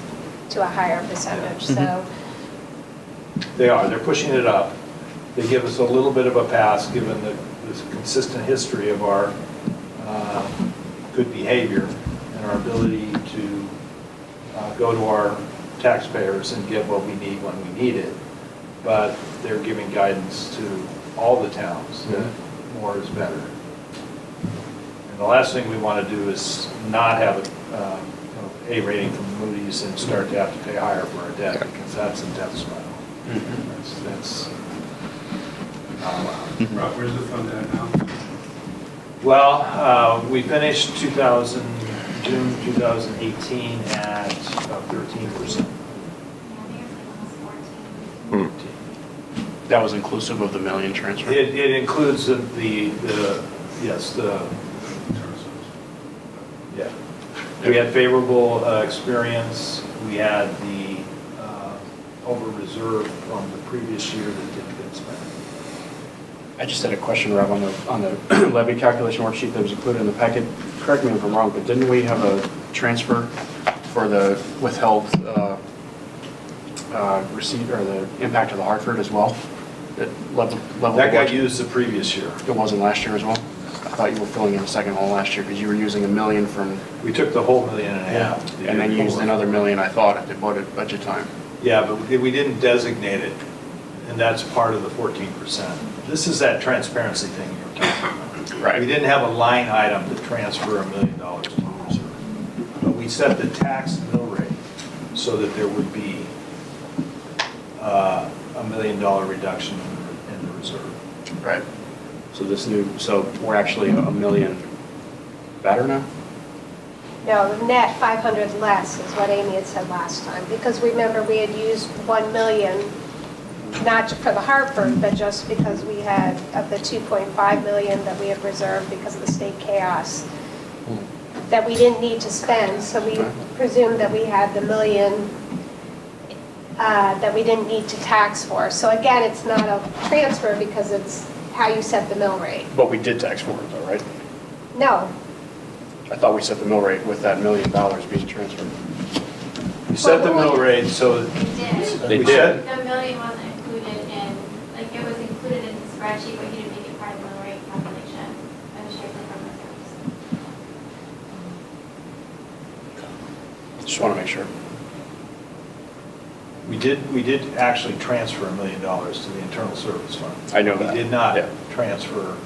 to a higher percentage, so. They are, they're pushing it up. They give us a little bit of a pass, given the consistent history of our good behavior and our ability to go to our taxpayers and get what we need when we need it. But they're giving guidance to all the towns that more is better. And the last thing we want to do is not have a rating from Moody's and start to have to pay higher for our debt, because that's a death spiral. That's not allowed. Rob, where's the fund at now? Well, we finished June 2018 at about 13%. That was inclusive of the million transfer? It includes yeah. We had favorable experience. We had the over reserve from the previous year that didn't get spent. I just had a question, Rob, on the levy calculation worksheet that was included in the packet. Correct me if I'm wrong, but didn't we have a transfer for the withheld receipt or the impact of the Hartford as well? That got used the previous year. It wasn't last year as well? I thought you were filling in the second hole last year because you were using $1 million from... We took the whole $1.5 million. And then you used another $1 million, I thought, at the budget time. Yeah, but we didn't designate it, and that's part of the 14%. This is that transparency thing you were talking about. Right. We didn't have a line item to transfer $1 million to the reserve. But we set the tax mill rate so that there would be a $1 million reduction in the reserve. Right. So we're actually $1 million better now? No, the net 500 less is what Amy had said last time, because remember, we had used 1 million, not for the Hartford, but just because we had, of the 2.5 million that we had reserved because of the state chaos, that we didn't need to spend, so we presumed that we had the $1 million that we didn't need to tax for. So again, it's not a transfer because it's how you set the mill rate. But we did tax for it though, right? No, I thought we set the mill rate with that $1 million being transferred. We set the mill rate so We did. They we did. said, The million wasn't included in, like, it was included in the spreadsheet, but you didn't make it part of the mill rate calculation. That was strictly from reserves. Just want to make sure. we did actually transfer $1 million to the internal service fund. I know that. We did not Yeah. transfer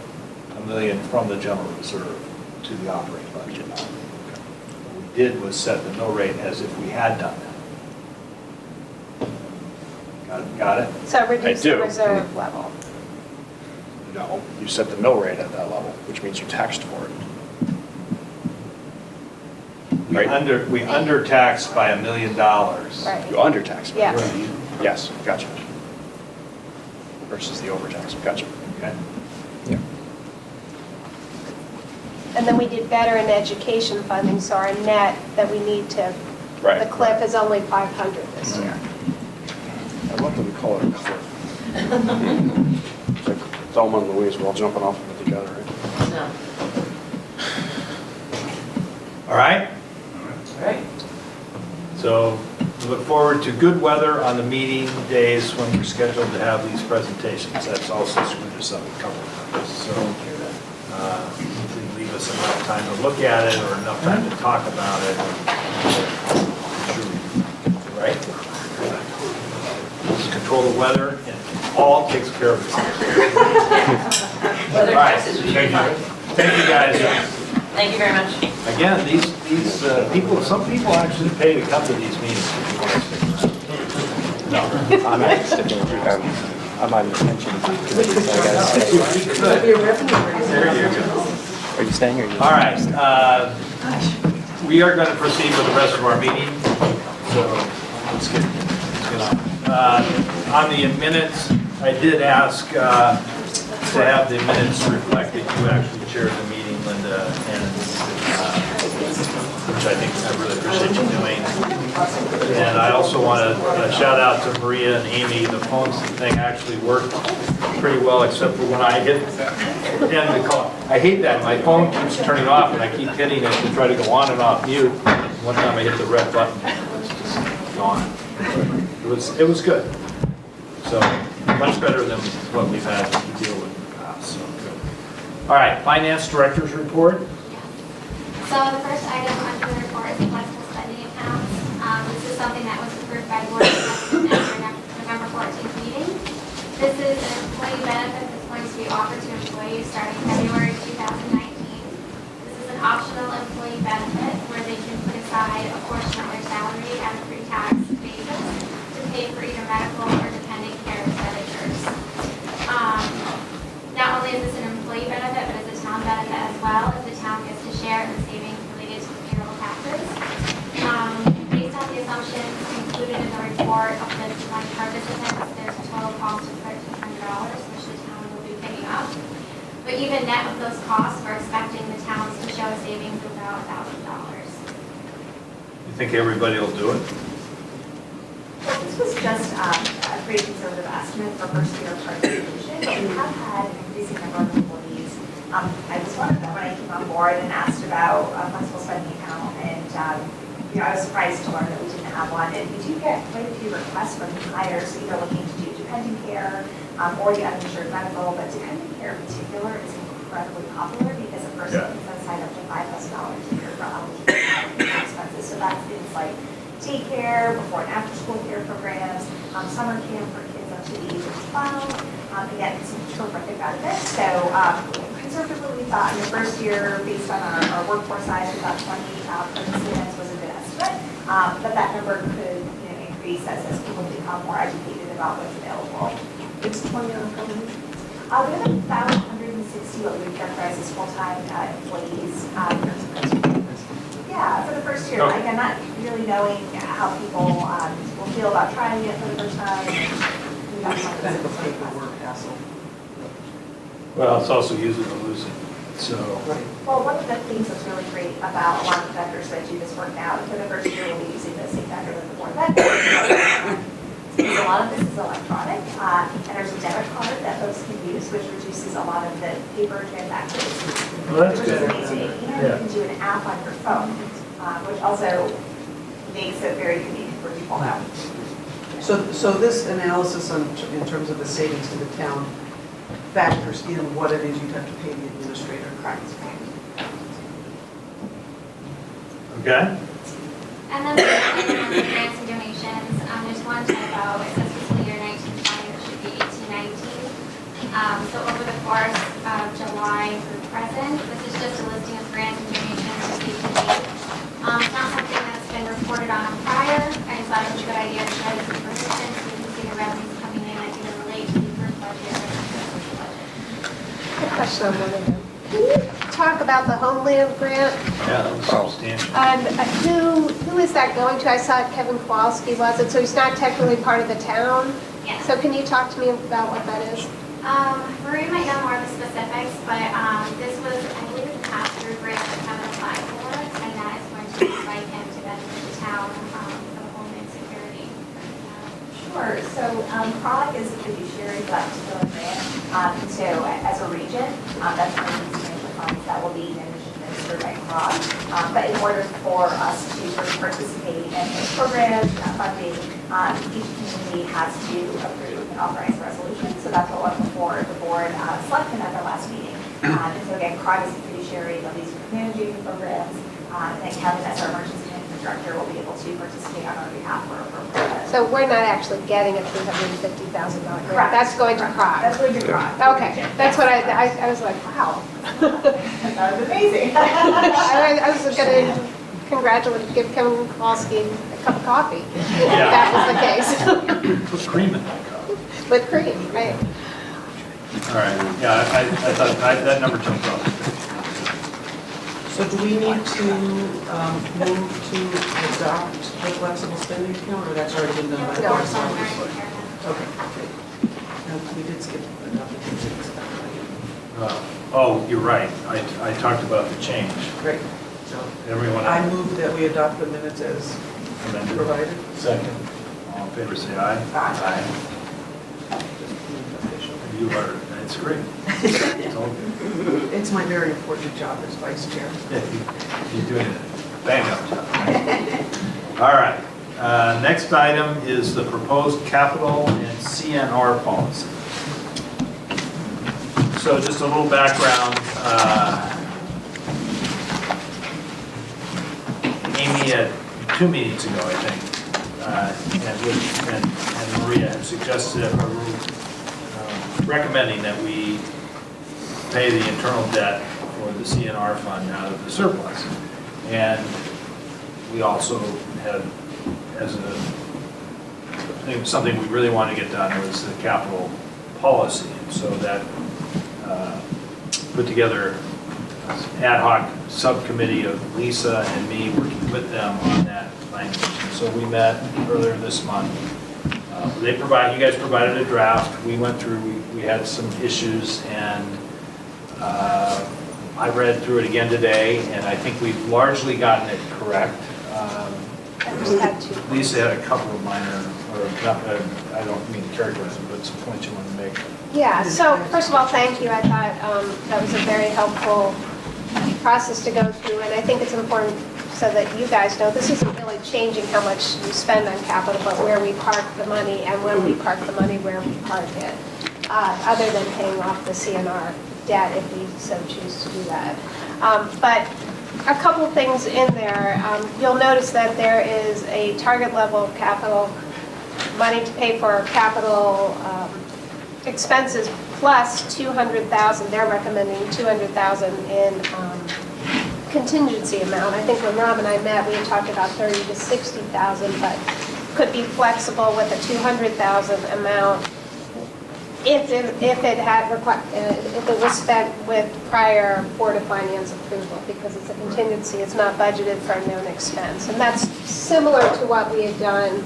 $1 million from the general reserve to the operating budget. We did not. What we did was set the mill rate as if we had done that. Got it? so reduce the do. reserve level. No, you set the mill rate at that level, which means you taxed for it. We Right. undertaxed by $1 million. Right. You undertaxed. Yeah. Yes, gotcha. Versus the overtax, gotcha. Okay. And then we did better in education funding, so our net that we need to, Right. the cliff is only 500 this year. I love that we call it a cliff. It's like Thelma and Louise, we're all jumping off of it together, right? No. All right? Right. So we look forward to good weather on the meeting days when we're scheduled to have these presentations. That's also screwed us up a couple of times. So hopefully leave us enough time to look at it or enough time to talk about it. Right? Just control the weather and all takes care of itself. All right. Thank you guys. Thank you very much. Again, these people, some people actually pay to come to these meetings if you want to stick around. No. I'm actually sticking around. I'm on the pension committee, so I gotta stay. That'd be a revenue raiser. There you go. Are you staying or are you? All right, we are going to proceed with the rest of our meeting, so let's get on. On the minutes, I did ask to have the minutes reflect that you actually chaired the meeting, Linda, and which I think I really appreciate you doing. And I also want to shout out to Maria and Amy. The phone thing actually worked pretty well, except for when I hit end the call. I hate that. My phone keeps turning off, and I keep hitting it to try to go on and off mute. One time I hit the red button, it's just gone. It was good. So much better than what we've had to deal with in the past. So good. All right, Finance Director's report. So the first item on the report is the flexible spending accounts. This is something that was approved by Board of Selectmen at their November 14th meeting. This is an employee benefit that's going to be offered to employees starting February 2019. This is an optional employee benefit where they can put aside a portion of their salary at a pre-tax basis to pay for either medical or dependent care expenditures. Not only is this an employee benefit, but it's a town benefit as well, as the town gets to share in the savings related to payroll taxes. Based on the assumptions included in the report of the 20 participants, there's a total cost of $1,300, which the town will be picking up. But even net of those costs, we're expecting the towns to show a savings of about $1,000. You think everybody will do it? This was just a pretty conservative estimate for first year participation, but we have had an increasing number of employees. I was one of them when I came on board and asked about a flexible spending account, and I was surprised to learn that we didn't have one. And we do get quite a few requests from hires either looking to do dependent care or the uninsured medical, but dependent care in particular is incredibly popular because a person can set aside up to $5,000 a year for medical expenses. So that's things like daycare, before and after school care programs, summer camp for kids up to the age of 12, again, some terrific benefits. So conservatively, we thought in the first year, based on our workforce size, we thought 20 participants was a good estimate, but that number could increase as people become more educated about what's available. It's 20 on how many? We have about 160 what we would characterize as full-time employees. Yeah, for the first year, Okay. like I'm not really knowing how people will feel about trying it for the first time. We got some Kind of a paperwork hassle. Well, it's also use it or lose it. So, Right. Well, one of the things that's really great about a lot of the vendors that do this work now, for the first year we'll be using the same vendor that the board vendor. A lot of this is electronic, and there's a debit card that folks can use, which reduces a lot of the paper transactions. well, that's Which is good. amazing. And Yeah. you can do an app on your phone, which also makes it very convenient for people now. So this analysis in terms of the savings to the town factors in what it is you'd have to pay the administrator. Correct. And Okay. then the grants and donations, there's one typo, it says fiscal year 1920, it should be 1819. So over the course of July through present, this is just a listing of grants and donations received to date. It's not something that's been reported on prior. I just thought it was a good idea to show this information so you can see the revenues coming in that either relate to the first budget or the first budget. Good question on one of them. Can you talk about the Homeland grant? Yeah, that was substantial. Who is that going to? I saw Kevin Kowalski was it, so he's not technically part of the town? Yes. So can you talk to me about what that is? Marie might know more of the specifics, but this was, I believe, a pass-through grant that Kevin applied for, and that is going to invite him to benefit the town for the Homeland Security. Sure. So CROG is a fiduciary for that particular grant. And so as a region, that's one of these financial funds that will be administered by CROG. But in order for us to sort of participate in this program, funding, each community has to approve and authorize a resolution. So that's what went before the board selected at their last meeting. And so again, CROG is a fiduciary of these managing the programs. And then Kevin, as our emergency management director, will be able to participate on our behalf for a program. So we're not actually getting a $350,000 grant? Correct. That's going to Correct. CROG? That's going to CROG. Okay, that's what I was like, wow. That was amazing. I was going to congratulate, give Kevin Kowalski a cup of coffee, if Yeah. that was the case. Put cream in that cup. With cream, right? All right, yeah, I thought that number jumped off. So do we need to move to adopt the flexible spending account, or that's already been done by the No, board? it's on our care. Okay, great. No, we did skip adopting the Oh, you're right. I talked about the change. Great. So Everyone I move that we adopt the minutes as amended. provided. Second. All in favor, say aye. Aye. You are, that's great. It's all good. It's my very important job as vice chair. You're doing a bang-up job. All right. Next item is the proposed capital and CNR policy. So just a little background. Amy had 2 meetings ago, I think, and Maria had suggested, recommending that we pay the internal debt for the CNR fund out of the surplus. And we also had, something we really wanted to get done was the capital policy. And so that put together an ad hoc subcommittee of Lisa and me working with them on that language. And so we met earlier this month. You guys provided a draft. We went through, we had some issues, and I read through it again today, and I think we've largely gotten it correct. I just had to. Lisa had a couple of minor, or not, I don't mean to characterize them, but some points you want to make. Yeah, so first of all, thank you. I thought that was a very helpful process to go through, and I think it's important so that you guys know this isn't really changing how much you spend on capital, but where we park the money and when we park the money, where we park it, other than paying off the CNR debt if we so choose to do that. But a couple of things in there. You'll notice that there is a target level of capital money to pay for capital expenses plus $200,000. They're recommending $200,000 in contingency amount. I think when Rob and I met, we had talked about $30,000 to $60,000, but could be flexible with a $200,000 amount if it was spent with prior Board of Finance approval, because it's a contingency, it's not budgeted for a known expense. And that's similar to what we had done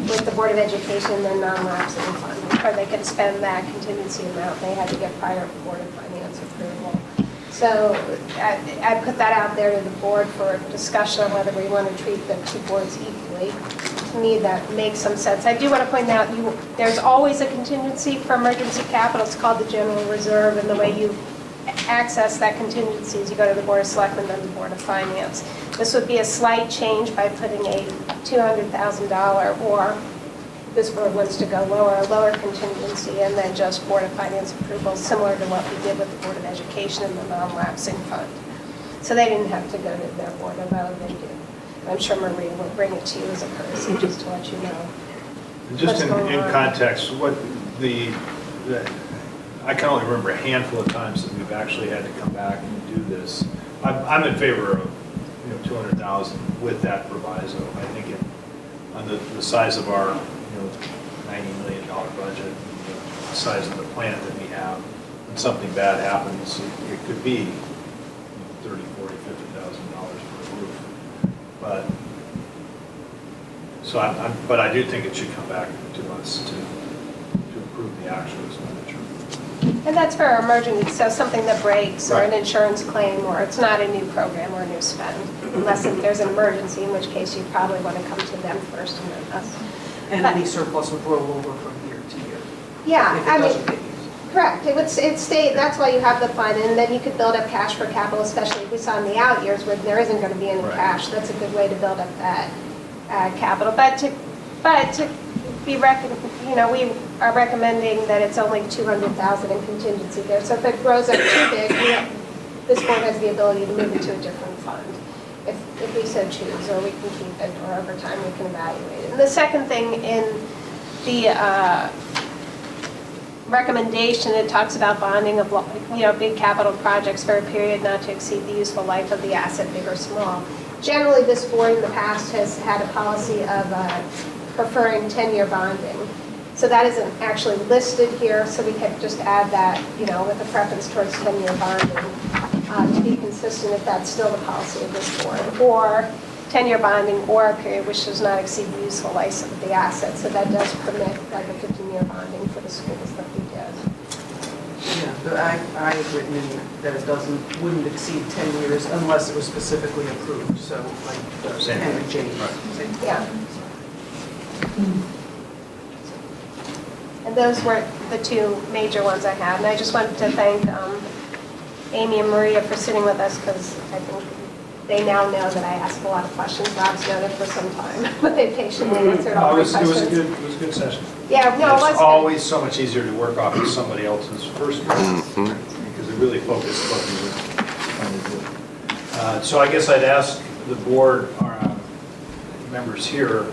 with the Board of Education and their non-lapsing fund. Before they could spend that contingency amount, they had to get prior Board of Finance approval. So I put that out there to the board for discussion on whether we want to treat the two boards equally. To me, that makes some sense. I do want to point out, there's always a contingency for emergency capital. It's called the general reserve, and the way you access that contingency is you go to the Board of Selectmen, then the Board of Finance. This would be a slight change by putting a $200,000, or this board wants to go lower, a lower contingency, and then just Board of Finance approval, similar to what we did with the Board of Education and the non-lapsing fund. So they didn't have to go to their board, although they did. I'm sure Maria will bring it to you as a courtesy, just to let you know. Just in context, I can only remember a handful of times that we've actually had to come back and do this. I'm in favor of, $200,000 with that proviso. I think on the size of our, $90 million budget, the size of the plant that we have, when something bad happens, it could be $30,000, $40,000, $50,000 for a roof. But I do think it should come back to us to approve the actual expenditure. And that's for emergency, so something that breaks, or an insurance claim, or it's not a new program or a new spend, unless if there's an emergency, in which case you probably want to come to them first and then us. And any surplus would roll over from year to year. Yeah, If it I doesn't mean, get used. correct. It stay. That's why you have the fund, and then you could build up cash for capital, especially if we saw in the out years where there isn't going to be any cash. That's a good way to build up that capital. But to be we are recommending that it's only $200,000 in contingency there. So if it grows up too big, this board has the ability to move it to a different fund if we so choose, or we can keep it, or over time we can evaluate it. And the second thing in the recommendation, it talks about bonding of big capital projects for a period not to exceed the useful life of the asset, big or small. Generally, this board in the past has had a policy of preferring 10-year bonding. So that isn't actually listed here, so we could just add that, with a preference towards 10-year bonding to be consistent if that's still the policy of this board, or 10-year bonding or a period which does not exceed the useful life of the asset. So that does permit like a 15-year bonding for the schools that we did. Yeah, but I had written in that it wouldn't exceed 10 years unless it was specifically approved, so like Same. Henry James. Same. Yeah. And those were the two major ones I had. And I just wanted to thank Amy and Maria for sitting with us because I think they now know that I ask a lot of questions. Rob's known it for some time, but they patiently answered all my It questions. was a good session. Yeah, no, it was It's good. always so much easier to work off of somebody else's first draft, because it really focused what we were trying to do. So I guess I'd ask the board, members here,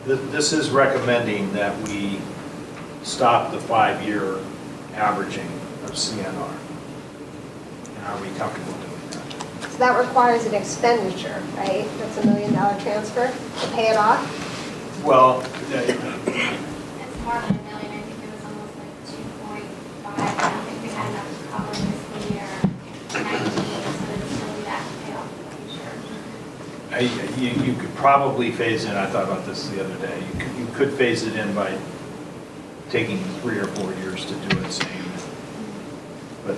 this is recommending that we stop the 5-year averaging of CNR. And are we comfortable doing that? So that requires an expenditure, right? That's $1 million transfer to pay it off? Well, It's more than $1 million, I think it was almost like 2.5. I don't think we had enough to cover fiscal year 19, so there's still that to pay off in the future. you could probably phase in, I thought about this the other day, you could phase it in by taking 3 or 4 years to do it, saying, but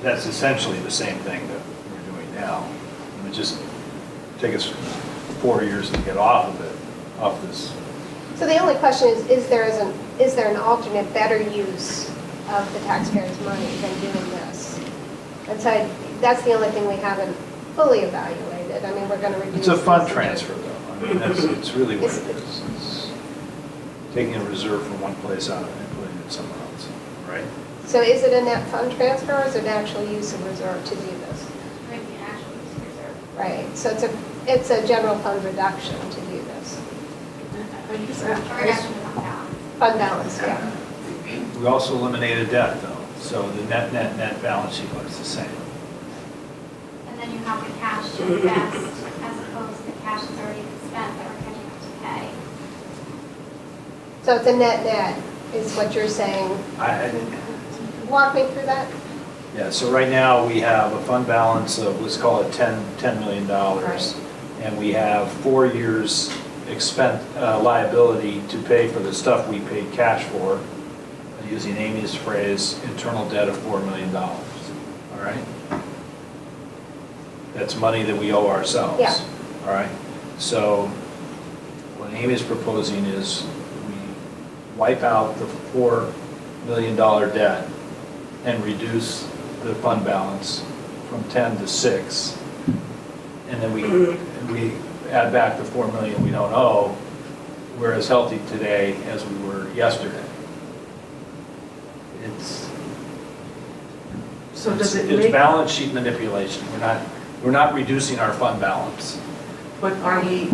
that's essentially the same thing that we're doing now. It would just take us 4 years to get off of it, off this. So the only question is there an alternate, better use of the taxpayers' money than doing this? And so that's the only thing we haven't fully evaluated. I mean, we're going to reduce. It's a fund this. transfer, though. I mean, it's really what it is. It's taking a reserve from one place out and putting it somewhere else, right? So is it a net fund transfer or is it an actual use of reserve to do this? Might be an actual use of reserve. Right, so it's a general fund reduction to do this. Or reduction of balance. Fund balance, yeah. We also eliminated debt, though, so the net balance sheet looks the same. And then you have the cash to invest, as opposed to the cash that's already been spent that we're catching up to pay. So it's a net is what you're saying. Walk me through that. Yeah, so right now, we have a fund balance of, let's call it $10 million. Right. And we have 4 years liability to pay for the stuff we paid cash for, using Amy's phrase, internal debt of $4 million. All right? That's money that we owe ourselves. Yeah. All right? So what Amy's proposing is we wipe out the $4 million debt and reduce the fund balance from 10 to 6. And then we add back the 4 million we don't owe. We're as healthy today as we were yesterday. So does it It's make, balance sheet manipulation. We're not reducing our fund balance. but are we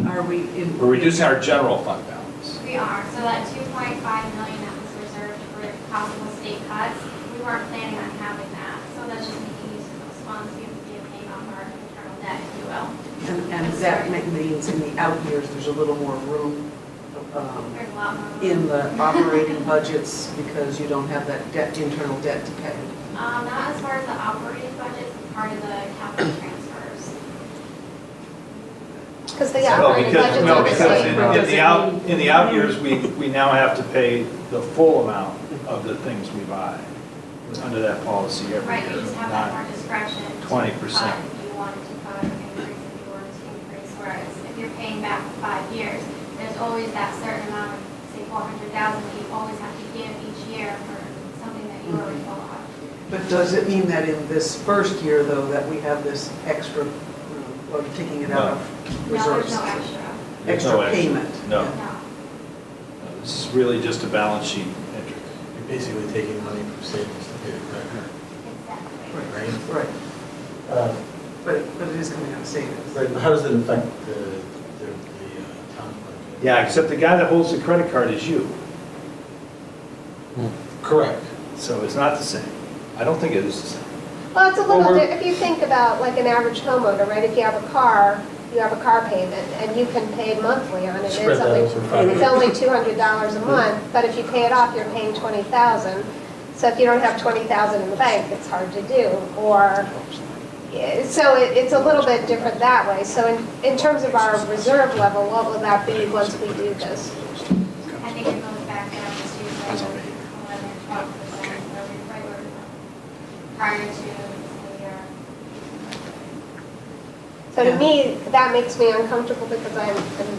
in? We're reducing our general fund balance. We are, so that 2.5 million that was reserved for possible state cuts, we weren't planning on having that. So that's just making use of those funds, we have to be paying off our internal debt, if you will. And that means in the out years, there's a little more room There's a lot more. in the operating budgets because you don't have that internal debt to pay. Not as far as the operating budget, but part of the capital transfers. Because the No, operating budget's because obviously. in the out years, we now have to pay the full amount of the things we buy under that policy every Right, year. you just have that more discretion. to 20%. cut If you wanted to cut or increase, if you wanted to increase, whereas if you're paying back for 5 years, there's always that certain amount of, say, 400,000 that you always have to give each year for something that you already bought. But does it mean that in this first year, though, that we have this extra, or taking it out of No, there's reserves? no extra. There's no Extra payment? No. No. This is really just a balance sheet entry. You're basically taking money from savings to pay the credit card, Exactly. right? Right, but it is coming out of savings. Right, how does it affect the town budget? Yeah, except the guy that holds the credit card is you. Correct. So it's not the same. I don't think it is the same. Well, it's a little, Well, if you think about like an average homeowner, right? If you have a car, you have a car payment and you can pay monthly on it. Spread that over 5 It's years. only $200 a month, but if you pay it off, you're paying $20,000. So if you don't have $20,000 in the bank, it's hard to do. Or, so it's a little bit different that way. So in terms of our reserve level, what will that be once we do this? I think it goes back down to 11, 20 prior to the school year. So to me, that makes me uncomfortable because I'm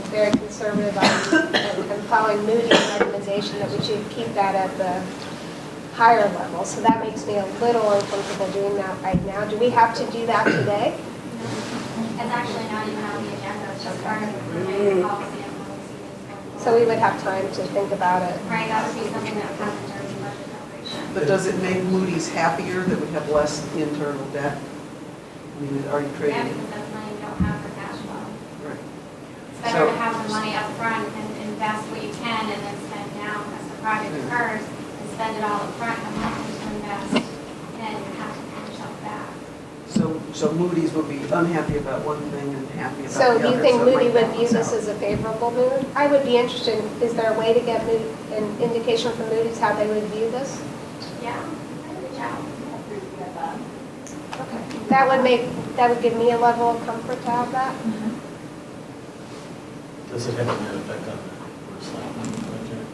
very conservative. I'm following Moody's recommendation that we should keep that at the higher level. So that makes me a little uncomfortable doing that right now. Do we have to do that today? It's actually not even on the agenda, it's just part of the policy and policy. So we would have time to think about it. Right, that would be something that would happen during the budget preparation. But does it make Moody's happier that we have less internal debt? I mean, are you Yeah, trading? because that's money we don't have for cash flow. Right. It's better to have the money up front and invest what you can and then spend down as the project occurs and spend it all up front and have nothing to invest and have to finish up back. So Moody's would be unhappy about one thing and happy about the So other. do you think so it Moody might would view balance this out. as a favorable mood? I would be interested, is there a way to get an indication from Moody's how they would view this? Yeah, I would reach out. Okay. That would give me a level of comfort to have that? Does it have an effect on the selectmen budget?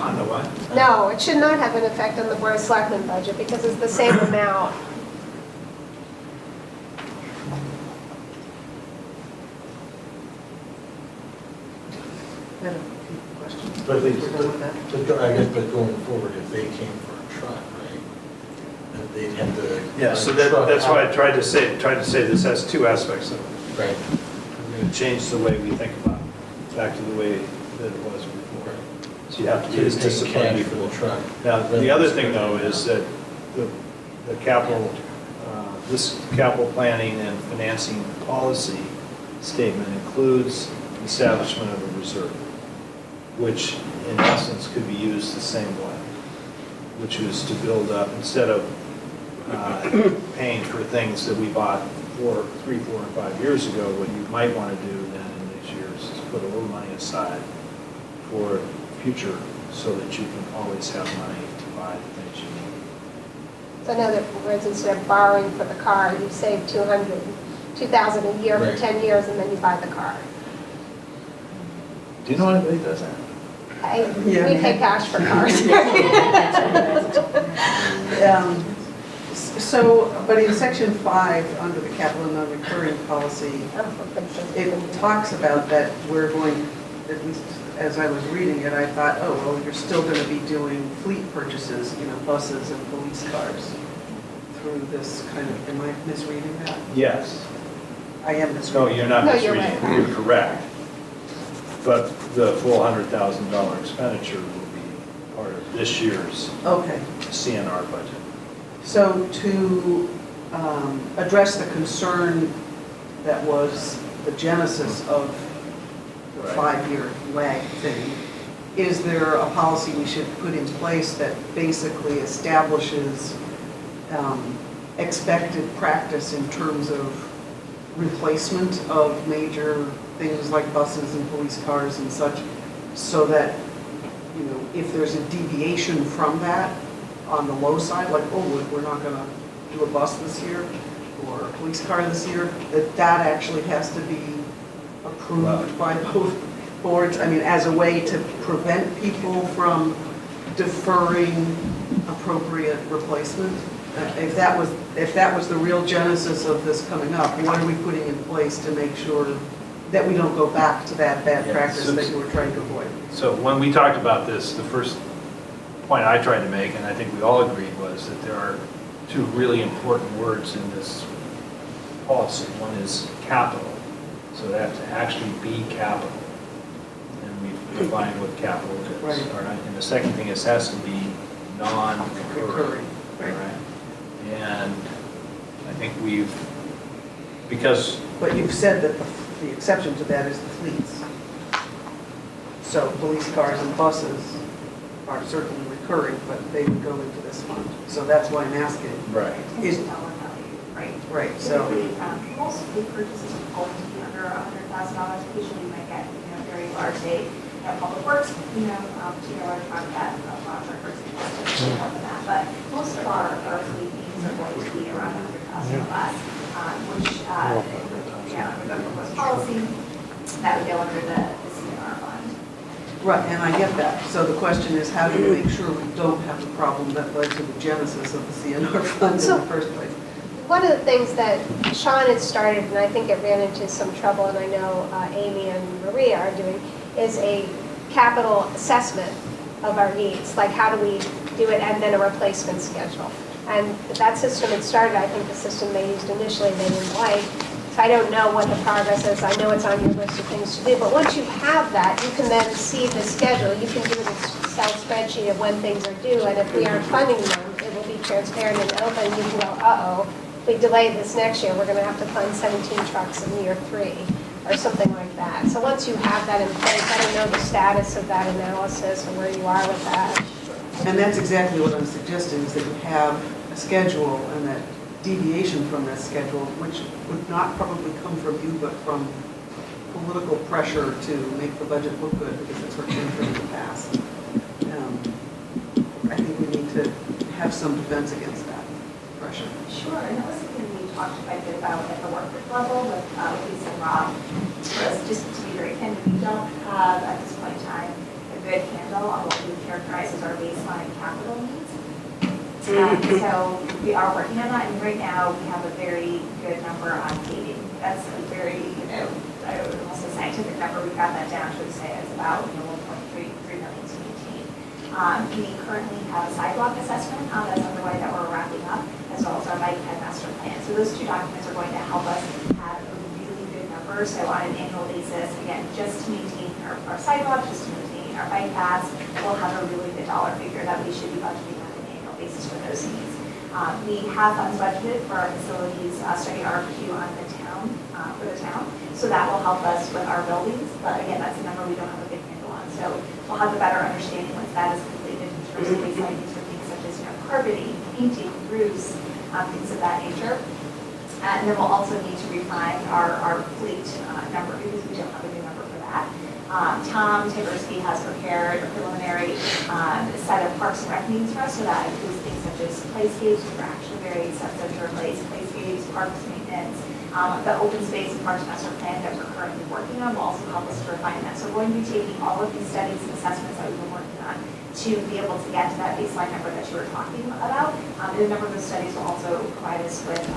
On the what? No, it should not have an effect on the Board of Selectmen budget because it's the same amount. I have a few questions. But they, We're done with that? I guess, but going forward, if they came for a truck, right, then they'd have to. Yeah, so run a truck that's why I out. tried to say this has two aspects of it. Right. We're going to change the way we think about it, back to the way that it was before. So you have to be as disciplined Cash for the truck. Now, the other thing though is that the capital, this capital planning and financing policy statement includes establishment of a reserve, which in essence could be used the same way, which is to build up, instead of paying for things that we bought 3, 4, and 5 years ago, what you might want to do then in these years is put a little money aside for future so that you can always have money to buy the things you need. So I know that, for instance, instead of borrowing for the car, you save $2,000 a year for Right. 10 years and then you buy the car. Do you know anybody that does that? We pay cash for cars. But in section 5, under the capital and non-recurring policy, it talks about that we're going, at least as I was reading it, I thought, oh, well, you're still going to be doing fleet purchases, buses and police cars through this kind of, am I misreading that? Yes. I am No, misreading. you're not No, you're misreading it. You're correct. But the full $100,000 expenditure will be part of this year's Okay. CNR budget. So to address the concern that was the genesis of the Right. 5-year lag thing, is there a policy we should put in place that basically establishes expected practice in terms of replacement of major things like buses and police cars and such, so that, if there's a deviation from that on the low side, like, oh, we're not going to do a bus this year or a police car this year, that actually has to be approved by both boards? I mean, as a way to prevent people from deferring appropriate replacement? If that was the real genesis of this coming up, what are we putting in place to make sure that we don't go back to that bad practice that you were trying to avoid? So when we talked about this, the first point I tried to make, and I think we all agreed, was that there are two really important words in this policy. One is capital, so they have to actually be capital. And we've defined what capital is. Right. All right? And the second thing is has to be non-recurring. Recurring, All right. right? And I think because But you've said that the exception to that is the fleets. So police cars and buses are certainly recurring, but they would go into this fund. So that's why I'm asking. Right. Is, dollar value, right? right, so, Typically, most fleet purchases are going to be under $100,000. Occasionally, you might get, very large, say, public works, $2 truck that, launch our first investment, more than that. But most of our fleet needs are going to be around 100,000 or less, which, under the proposed policy, that would go under the CNR fund. Right, and I get that. So the question is, how do we make sure we don't have the problem that led to the genesis of the CNR fund in the first place? One of the things that Sean had started, and I think it ran into some trouble, and I know Amy and Maria are doing, is a capital assessment of our needs. Like, how do we do it, and then a replacement schedule. And that system had started, I think the system they used initially, they didn't like. So I don't know what the progress is. I know it's on your list of things to do, but once you have that, you can then see the schedule. You can do an Excel spreadsheet of when things are due, and if we aren't funding them, it will be transparent and open. You can go, uh-oh, if we delay this next year, we're going to have to fund 17 trucks in year 3, or something like that. So once you have that in place, I don't know the status of that analysis or where you are with that. And that's exactly what I'm suggesting, is that you have a schedule and that deviation from that schedule, which would not probably come from you, but from political pressure to make the budget look good, because that's what came from in the past. I think we need to have some defense against that pressure. Sure, and that was something we talked quite a bit about at the work group level with Lisa and Rob. Just to be very candid, we don't have, at this point in time, a good handle on what we characterize as our baseline capital needs. So we are working on that, and right now we have a very good number on paving. That's a very, I would almost say scientific number. We've got that down to say it's about 1.3 million to maintain. We currently have a sidewalk assessment that's underway that we're wrapping up, as well as our bike ped master plan. So those two documents are going to help us have a really good number. So on an annual basis, again, just to maintain our sidewalks, just to maintain our bike paths, we'll have a really good dollar figure that we should be budgeting on an annual basis for those needs. We have funds budgeted for our facilities study RFQ on the town, for the town. So that will help us with our buildings. But again, that's a number we don't have a good handle on. So we'll have a better understanding once that is completed in terms of baseline needs for things such as carpeting, painting, roofs, things of that nature. And then we'll also need to refine our fleet number, because we don't have a new number for that. Tom Taberski has prepared a preliminary set of parks and rec needs for us, so that includes things such as playscapes, which are actually very subject to replace, playscapes, parks maintenance. The open space and parks master plan that we're currently working on will also help us to refine that. So we're going to be taking all of these studies and assessments that we've been working on to be able to get to that baseline number that you were talking about. And a number of those studies will also provide us with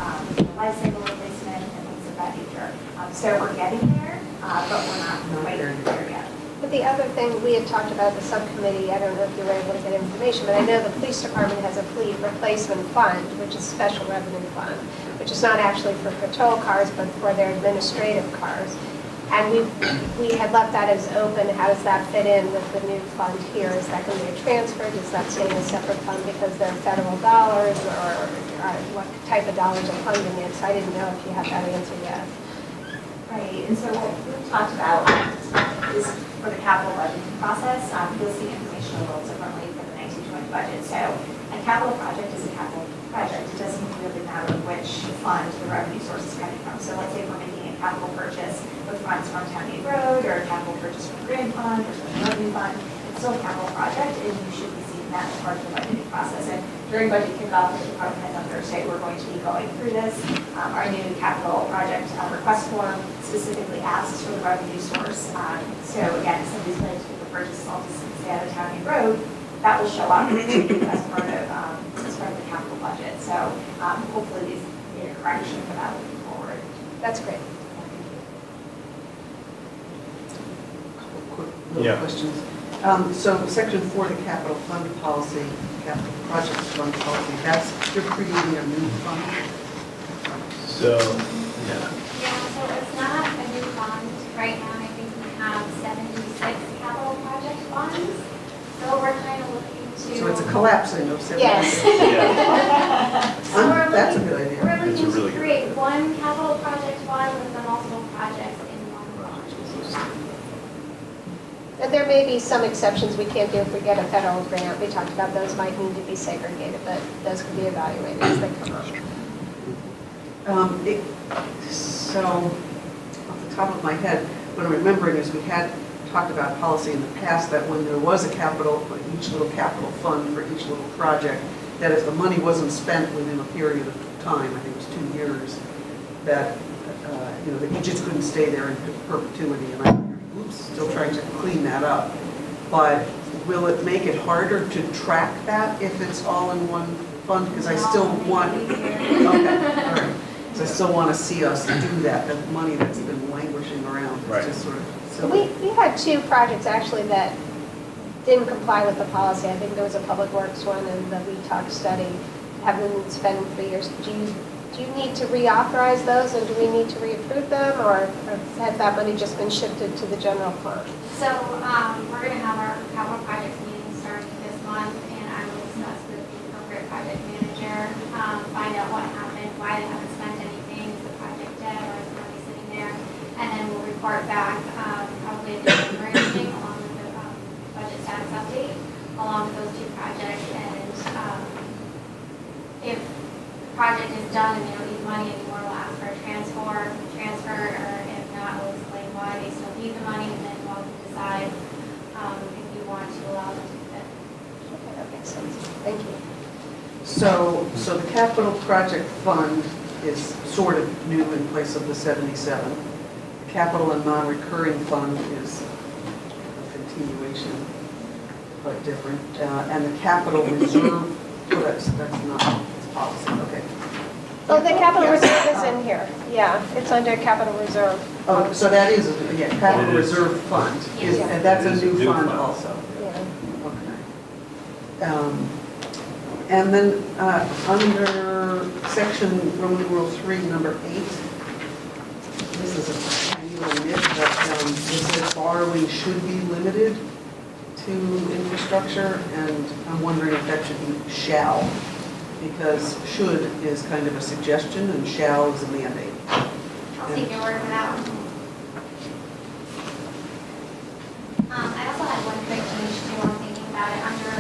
life cycle replacement and things of that nature. So we're getting there, but we're not quite there yet. But the other thing, we had talked about the subcommittee, I don't know if you were able to get information, but I know the police department has a fleet replacement fund, which is special revenue fund, which is not actually for patrol cars, but for their administrative cars. And we had left that as open. How does that fit in with the new fund here? Is that going to be transferred? Does that stay in a separate fund because they're federal dollars, or what type of dollars are funding it? So I didn't know if you had that answer yet. Right, and so what we've talked about is for the capital budgeting process, you'll see information a little differently for the 1920 budget. So a capital project is a capital project. It doesn't really matter which fund the revenue source is coming from. So let's say we're making a capital purchase with funds from Town Aid Road, or a capital purchase from Grant Fund, or Special Revenue Fund. It's still a capital project, and you should be seeing that as part of the budgeting process. And during budget kickoff, the department heads on Thursday, we're going to be going through this. Our new capital project request form specifically asks for the revenue source. So again, if somebody's planning to make a purchase, I'll just say out of Town Aid Road, that will show up as part of the capital budget. So hopefully these need a correction for that moving forward. That's great. Quick little questions. So section 4, the capital fund policy, capital projects fund policy, that's, you're creating a new fund? So, yeah. Yeah, so it's not a new fund. Right now, I think we have 76 capital project funds. So we're kind of looking to. So it's a collapsing of 76? Yes. So we're That's a looking- good idea. We're looking to create one capital project fund with the multiple projects in one fund. And there may be some exceptions we can't do if we get a federal grant. We talked about those might need to be segregated, but those can be evaluated as they come up. So, off the top of my head, what I'm remembering is we had talked about policy in the past that when there was a capital, each little capital fund for each little project, that if the money wasn't spent within a period of time, I think it was 2 years, that, that you just couldn't stay there in perpetuity. And I'm, still trying to clean that up. but will it make it harder to track that if it's all in one fund? Because I still want, okay, all right. So I still want to see us do that, the money that's been languishing around, Right. it's just sort of So silly. we had two projects actually that didn't comply with the policy. I think there was a public works one and the WeTalk study haven't been spent for years. Do you need to reauthorize those and do we need to reapprove them or has that money just been shifted to the general fund? So we're going to have our capital projects meeting starting this month, and I will discuss with the appropriate project manager, find out what happened, why they haven't spent anything, is the project dead or is the money sitting there? And then we'll report back probably at the January meeting along with the budget status update, along with those two projects. And if the project is done and they don't need money anymore, we'll ask for a transfer, or if not, we'll explain why they still need the money, and then we'll decide if you want to allow them to fit. Okay, that makes sense. Thank you. So the capital project fund is sort of new in place of the 77. The capital and non-recurring fund is a continuation, but different. And the capital reserve, well, that's not, it's policy, okay. Oh, the capital Yes. reserve is in here. Yeah, it's under capital reserve. Oh, so that is, yeah, capital It is. reserve fund, is, Yeah. and that's It a is a new new fund fund. also. Yeah. Okay. And then under section Roman numeral 3, number 8, this is a tiny little nit, but it says borrowing should be limited to infrastructure, and I'm wondering if that should be shall, because should is kind of a suggestion and shall is a mandate. I'll take your word for that one. I also had one quick change too, I'm thinking about it, under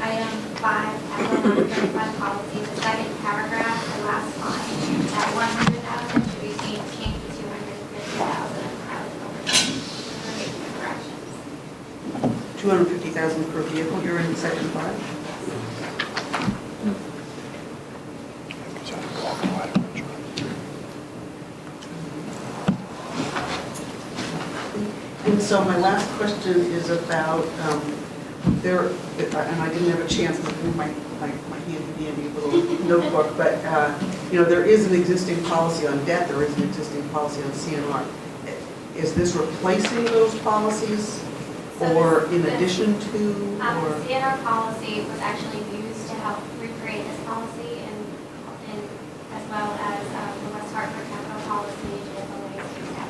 item 5, capital non-recurring fund policy, the second paragraph, the last line, that 100,000 should be changed to 250,000. I was over for making the corrections. 250,000 per vehicle, you're in section 5? And so my last question is about, there, and I didn't have a chance to do my handy dandy little notebook, but, there is an existing policy on debt, there is an existing policy on CNR. Is this replacing those policies, or in addition to, The or? CNR policy was actually used to help recreate this policy and as well as the West Hartford capital policy, GFOA, et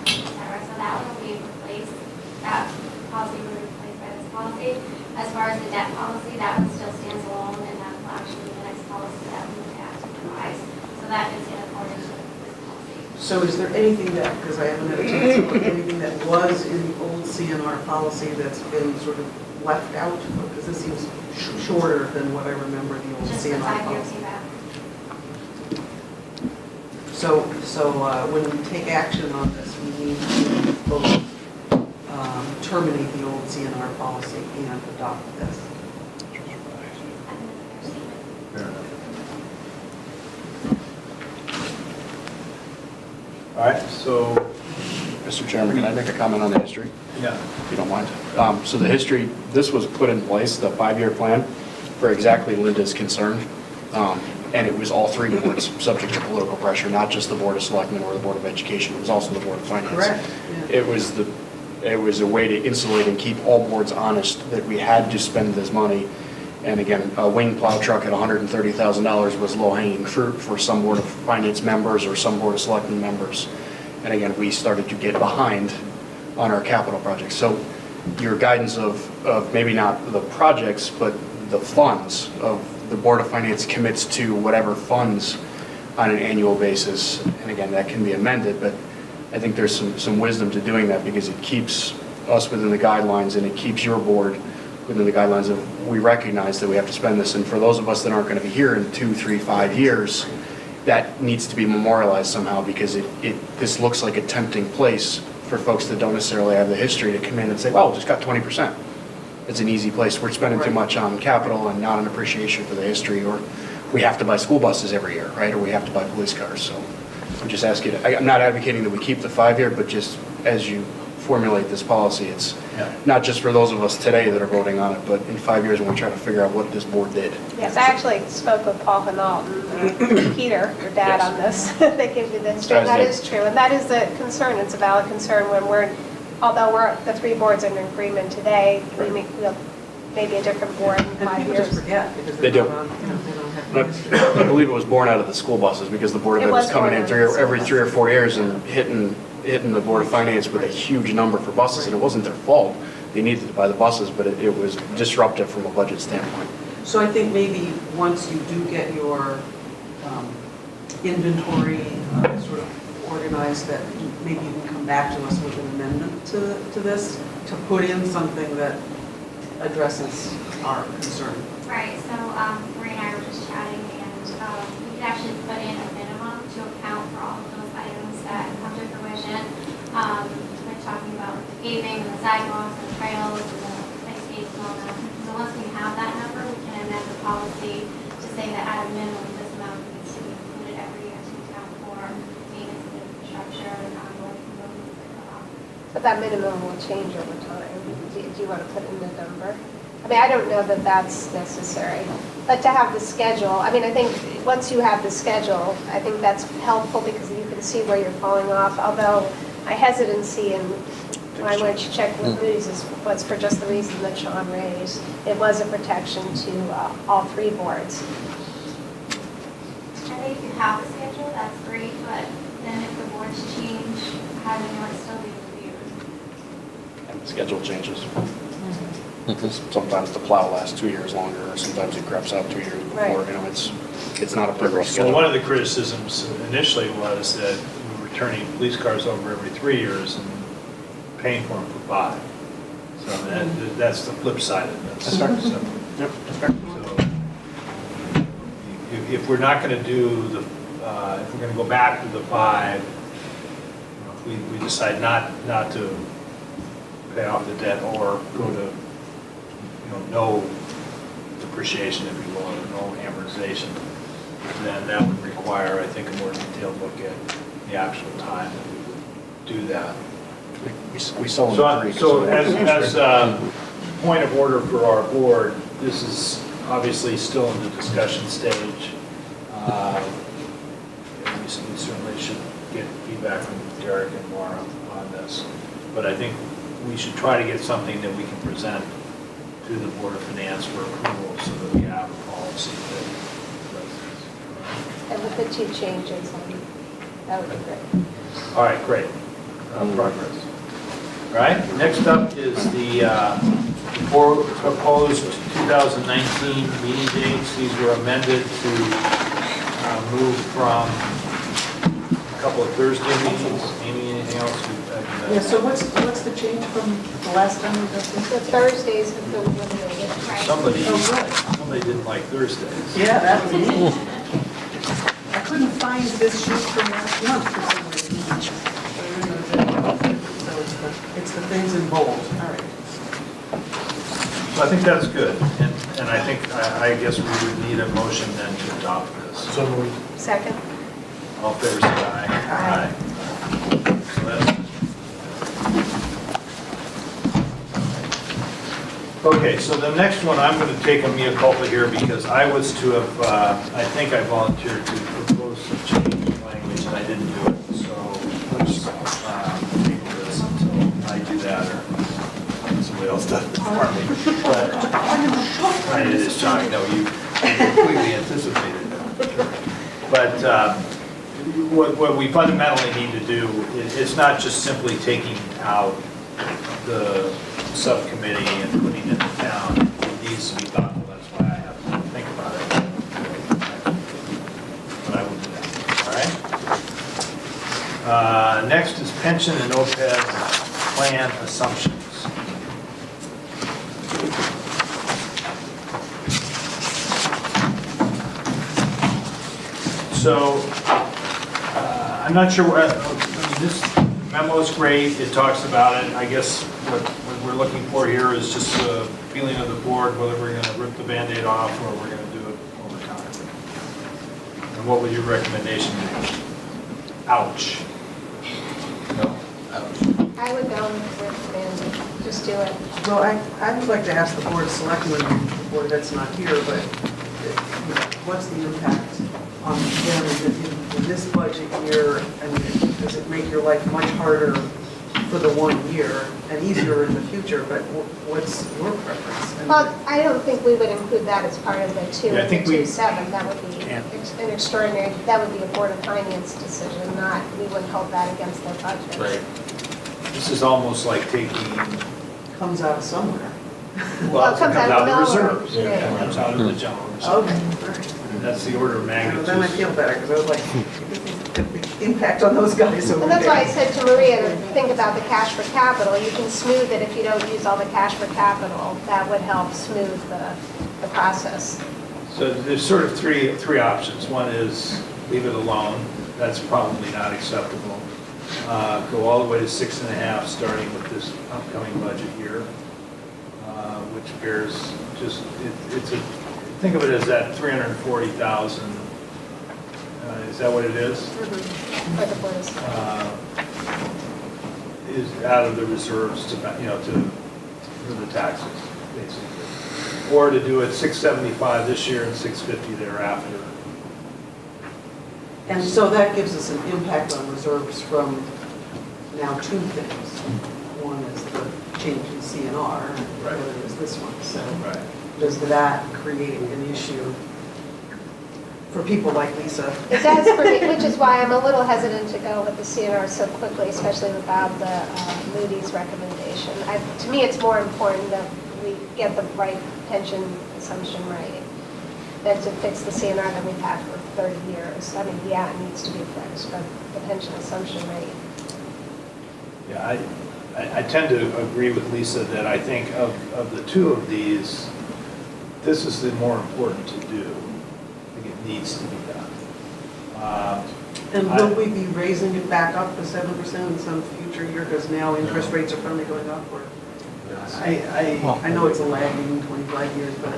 cetera. So that one will be replaced, that policy will be replaced by this policy. As far as the debt policy, that one still stands alone and that will actually be the next policy that we would have to revise. So that is in accordance with this policy. So is there anything that, because I haven't had a chance to look, anything that was in the old CNR policy that's been sort of left out? Because this seems shorter than what I remember the old Just the CNR 5 years policy. you have. So when we take action on this, we need to both terminate the old CNR policy and adopt this. Fair enough. All right, so, Mr. Chairman, can I make a comment on the history, yeah. if you don't mind? So the history, this was put in place, the 5-year plan, for exactly Linda's concern. And it was all 3 boards subject to political pressure, not just the Board of Selectmen or the Board of Education, it was also the Board of Finance. Correct, yeah. It was a way to insulate and keep all boards honest that we had to spend this money. And again, a wing plow truck at $130,000 was low-hanging fruit for some Board of Finance members or some Board of Selectmen members. And again, we started to get behind on our capital projects. So your guidance of maybe not the projects, but the funds of the Board of Finance commits to whatever funds on an annual basis. And again, that can be amended, but I think there's some wisdom to doing that because it keeps us within the guidelines and it keeps your board within the guidelines of, we recognize that we have to spend this. And for those of us that aren't going to be here in 2, 3, 5 years, that needs to be memorialized somehow because this looks like a tempting place for folks that don't necessarily have the history to come in and say, well, just got 20%. It's an easy place. We're spending too much on capital and not an appreciation for the history, or we have to buy school buses every year, right? Or we have to buy police cars. So we just ask you to, I'm not advocating that we keep the 5-year, but just as you formulate this policy. It's Yeah. not just for those of us today that are voting on it, but in 5 years when we try to figure out what this board did. Yes, I actually spoke with Paul Hinault and Peter, your dad, on this. They gave me the history, and that is true. And that is a concern, it's a valid concern when although the three boards are in agreement today, we'll maybe a different board in And 5 people years. just forget because They they're do. not on, they don't have the history. I believe it was born out of the school buses because the Board of It Ed was was coming born in out of the school every 3 or 4 years and hitting the Board of Finance with a huge number for buses, and it wasn't their fault. They needed to buy the buses, but it was disruptive from a budget standpoint. So I think maybe once you do get your inventory sort of organized, that maybe you can come back to us with an amendment to this, to put in something that addresses our concern. Right, so Marie and I were just chatting, and we could actually put in a minimum to account for all of those items that come to fruition. Like talking about the paving, and the sidewalks, and the trails, and the ice skates and all that. So once we have that number, we can amend the policy to say that at a minimum, this amount needs to be included every year to account for maintenance of infrastructure and ongoing improvements that go on. But that minimum will change over time. Do you want to put in the number? I mean, I don't know that that's necessary, but to have the schedule, I mean, I think once you have the schedule, I think that's helpful because you can see where you're falling off, although my hesitancy and when I went to check with Moody's was for just the reason that Sean raised. It was a protection to all three boards. I think if you have a schedule, that's great, but then if the boards change, how do you know it's still being reviewed? And the schedule changes. Because sometimes the plow lasts 2 years longer, or sometimes it creps out 2 years before, Right. you know, it's not a perfect So schedule. one of the criticisms initially was that we were turning police cars over every 3 years and paying for them for 5. So that's the flip side of it. That's fair. So- Yep, that's fair. So if we're not going to do the, if we're going to go back to the 5, you know, if we decide not to pay off the debt or go to, you know, no depreciation, if you will, or no amortization, then that would require, I think, a more detailed look at the actual time that we would do that. We sell So, them free. so as a point of order for our board, this is obviously still in the discussion stage. And we certainly should get feedback from Derek and Laura on this. But I think we should try to get something that we can present to the Board of Finance for approval so that we have a policy that And with the 2 changes, that would be great. all right, great. Progress. All right, next up is the proposed 2019 meeting dates. These were amended to move from a couple of Thursday meetings. Amy, anything else? Yeah, so what's the change from the last time we did this? The Thursdays have been eliminated. Somebody Oh, good. somebody didn't like Thursdays. Yeah, that was me. I couldn't find this sheet from last month for some reason. So it's the things in bold, all right. So I think that's good. And I think, I guess we would need a motion then to adopt this. So moved. Second? All in favor, say aye. Aye. So that's- Okay, so the next one, I'm going to take a mea culpa here because I was to have, I think I volunteered to propose some change in language and I didn't do it. So let's table this until I do that or somebody else does it for me. But it is shocking, no, you completely anticipated that. But what we fundamentally need to do, it's not just simply taking out the subcommittee and putting it down. It needs to be thoughtful, that's why I have to think about it. But I will do that, all right? Next is pension and OPEB plan assumptions. So, I'm not sure where, this memo is great, it talks about it. I guess what we're looking for here is just a feeling of the board, whether we're going to rip the Band-Aid off or we're going to do it over time. And what would your recommendation be? Ouch. No? Ouch. I would go with Mandy, just do it. Well, I would like to ask the board of selectmen, the board that's not here, but what's the impact on them in this budget year? And does it make your life much harder for the 1 year and easier in the future? But what's your preference? And- Well, I don't think we would include that as part of the 2 Yeah, I think we- 2.7. That would be an extraordinary, that would be a Board of Finance decision, not, we wouldn't hold that against their budget. Right. This is almost like taking, Comes out somewhere. Well, it comes out of the reserves. Yeah. It comes out of the general reserve. Okay, all right. That's the order of Well, magnitude. then I feel better, because I was like, the big impact on those guys over there. And that's why I said to Maria, to think about the cash for capital. You can smooth it if you don't use all the cash for capital. That would help smooth the process. So there's sort of three options. One is leave it alone. That's probably not acceptable. Go all the way to 6.5, starting with this upcoming budget year, which bears just, it's a, think of it as that 340,000. Is that what it is? For the Board of Selectmen. Is out of the reserves to, for the taxes, basically. Or to do it 675 this year and 650 thereafter. And so that gives us an impact on reserves from now 2 things. One is the change in CNR, and the Right. other is this one. So Right. does that create an issue for people like Lisa? It does for me, which is why I'm a little hesitant to go with the CNR so quickly, especially without the Moody's recommendation. To me, it's more important that we get the right pension assumption right than to fix the CNR that we've had for 30 years. I mean, yeah, it needs to be fixed, but the pension assumption rate. Yeah, I tend to agree with Lisa that I think of the 2 of these, this is the more important to do. I think it needs to be done. And will we be raising it back up to 7% in some future year, because now interest rates are finally going up? Or I know it's a lagging 25 years, but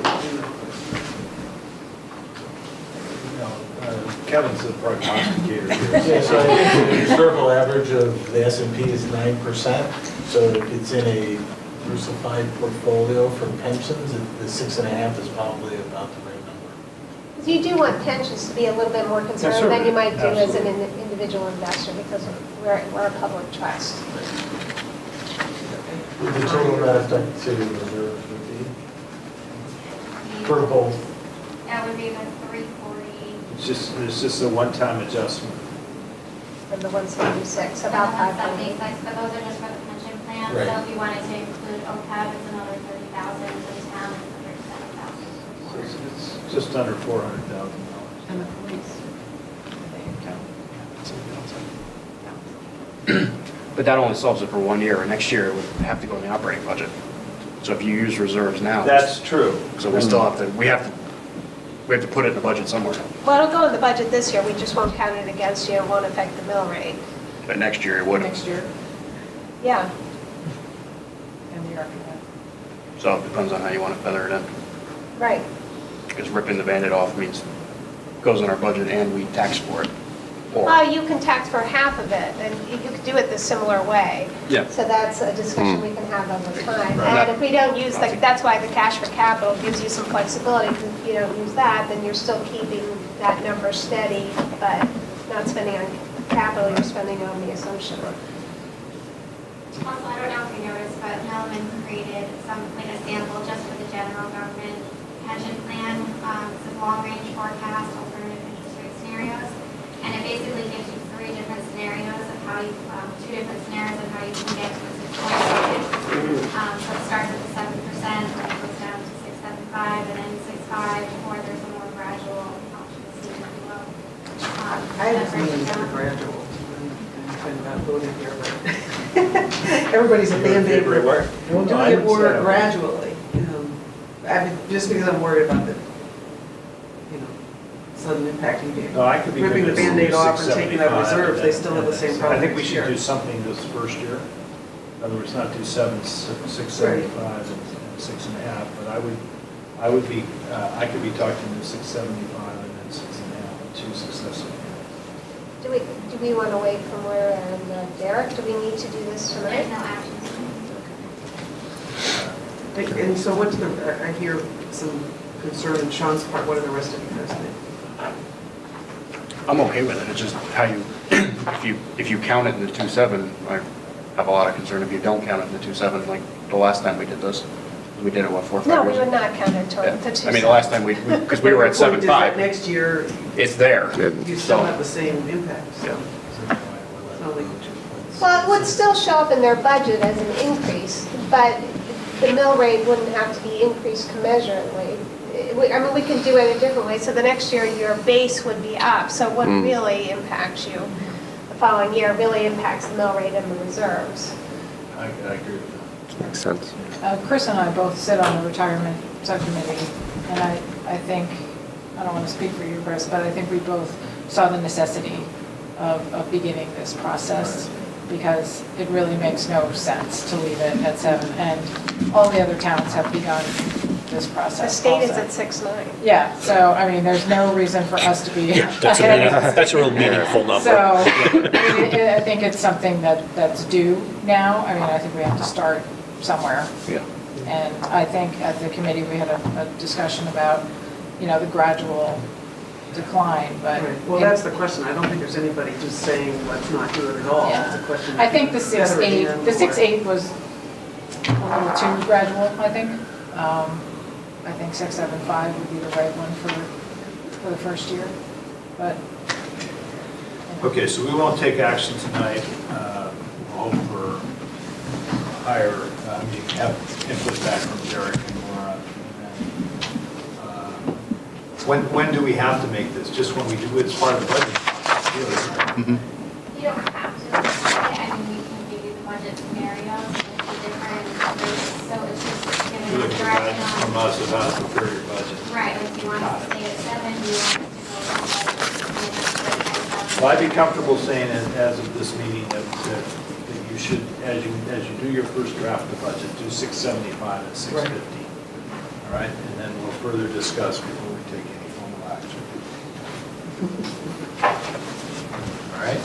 Kevin's the prognosticator Yeah, here. so I think the historical average of the S&P is 9%. So if it's in a diversified portfolio for pensions, the 6.5 is probably about the right number. Because you do want pensions to be a little bit more conservative than you might do as an individual investor, because we're a public trust. Would the total net effect to reserves would be? For both? That would be the 340. It's just a one-time adjustment. From the 176, about 500. 76, but those are just for the pension plan. Right. So if you wanted to include OPEB, it's another 30,000, for the town, it's 37,000. So it's just under $400,000. and the police. But that only solves it for 1 year, and next year it would have to go in the operating budget. So if you use reserves now. That's true. So we still have to, we have to put it in the budget somewhere. Well, it'll go in the budget this year, we just won't count it against you, it won't affect the mill rate. But next year it would. Next year Yeah, and the year after that. So it depends on how you want to feather it in. right. Because ripping the Band-Aid off means it goes in our budget and we tax for it. Or, You can tax for half of it, and you could do it the similar way. Yeah. So that's a discussion we can have over time. Right. And if we don't use, that's why the cash for capital gives you some flexibility. If you don't use that, then you're still keeping that number steady, but not spending on capital, you're spending on the assumption. Also, I don't know if you noticed, but Hellman created like a sample just for the general government pension plan. It's a long-range forecast, alternative interest rate scenarios. And it basically gives you 3 different scenarios of how you, 2 different scenarios of how you can get to a 6.5. So it starts at the 7%, and it goes down to 6.75, and then 6.5, or there's a more gradual option to see if you will. I was meaning for gradual, and kind of outvoted here, but everybody's a Band-Aid Favorite word? We're No, I doing it would more say- gradually. Just because I'm worried about the, sudden impact you No, I could be ripping the convinced to do Band-Aid off and taking out 675, reserves, they and still have the same I problem think we next should year. do something this first year. In other words, not do 675 and 6.5, but I would be, I could be talking to 675 and then 6.5, 2 successive years. Do we want to wait for more and Derek? Do we need to do this There's tonight? no action. And so what's the, I hear some concern on Sean's part, what are the rest of you guys think? I'm okay with it, it's just how you, if you count it in the 2.7, I have a lot of concern if you don't count it in the 2.7, like the last time we did this. We did it, what, 4 or 5 No, years we ago? would not count it toward Yeah. the two. I mean, the last time because we were at The point is that 7.5, next year, it's there. you still have the same impact, so. Yeah. It's not like- Well, it would still show up in their budget as an increase, but the mill rate wouldn't have to be increased commensurately. I mean, we can do it a different way, so the next year your base would be up, so what really impacts you the following year really impacts the mill rate and the reserves. I agree with that. Makes sense. Chris and I both sit on the retirement subcommittee, and I think, I don't want to speak for you, Chris, but I think we both saw the necessity of beginning this process, because it really makes no sense to leave it at 7, and all the other towns have begun this The process state is also. at 6.9. Yeah, so, I mean, there's no reason for us to be That's ahead. a real meaningful number. So, I think it's something that's due now. I mean, I think we have to start somewhere. Yeah. And I think at the committee, we had a discussion about, the gradual decline, but. Right. Well, that's the question. I don't think there's anybody just saying, let's not do it at all. Yeah. It's a question. I think the Better 6.8, than the or- 6.8 was a little too gradual, I think. I think 6.75 would be the right one for the first year, but. Okay, so we won't take action tonight. We'll hope for higher, have input back from Derek and Laura. When do we have to make this? Just when we do it as part of the budget process, really, isn't it? You don't have to, I mean, we can give you the budget scenarios, the different numbers, so it's just You're giving looking for direction guidance from on. us of how to prepare your budget. Right, like you want us to stay at 7, you want us to go to Well, I'd be comfortable saying as of this meeting that you should, as you do your first draft of the budget, do 675 and 650. All right, and then we'll further discuss before we take any formal action. All right?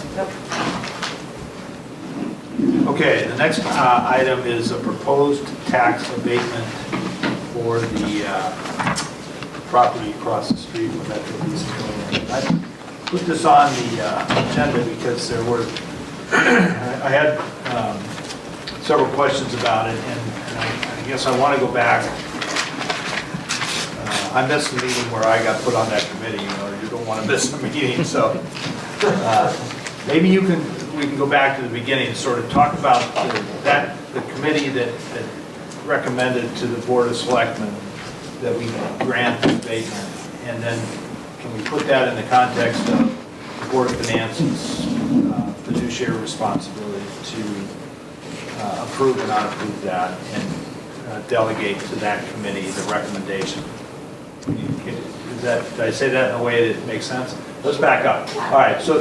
Okay, the next item is a proposed tax abatement for the property across the street with Metro Leasing. I put this on the agenda because there were, I had several questions about it, and I guess I want to go back. I missed the meeting where I got put on that committee, you don't want to miss the meeting, so maybe we can go back to the beginning and sort of talk about the committee that recommended to the Board of Selectmen that we grant the abatement, and then can we put that in the context of the Board of Finance's fiduciary responsibility to approve or not approve that, and delegate to that committee the recommendation. Did I say that in a way that makes sense? Let's back up. All right, so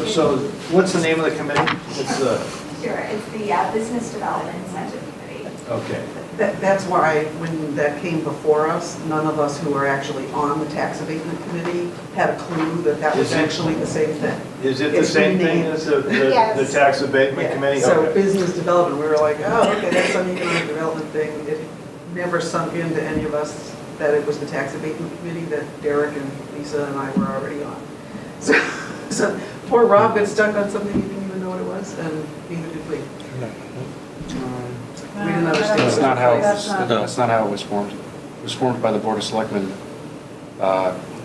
what's the name of the committee? It's the, Sure, it's the Business Development Incentive Committee. okay. That's why, when that came before us, none of us who were actually on the tax abatement committee had a clue that that was Is it- actually the same thing. Is it the It's same thing renamed. as the Yes. tax abatement Yeah. committee? So Okay. business development, we were like, oh, okay, that's some economic development thing. It never sunk into any of us that it was the tax abatement committee that Derek and Lisa and I were already on. So poor Rob got stuck on something he didn't even know what it was, and neither did we. We didn't understand. That's not how, That's not- that's not how it was formed. It was formed by the Board of Selectmen.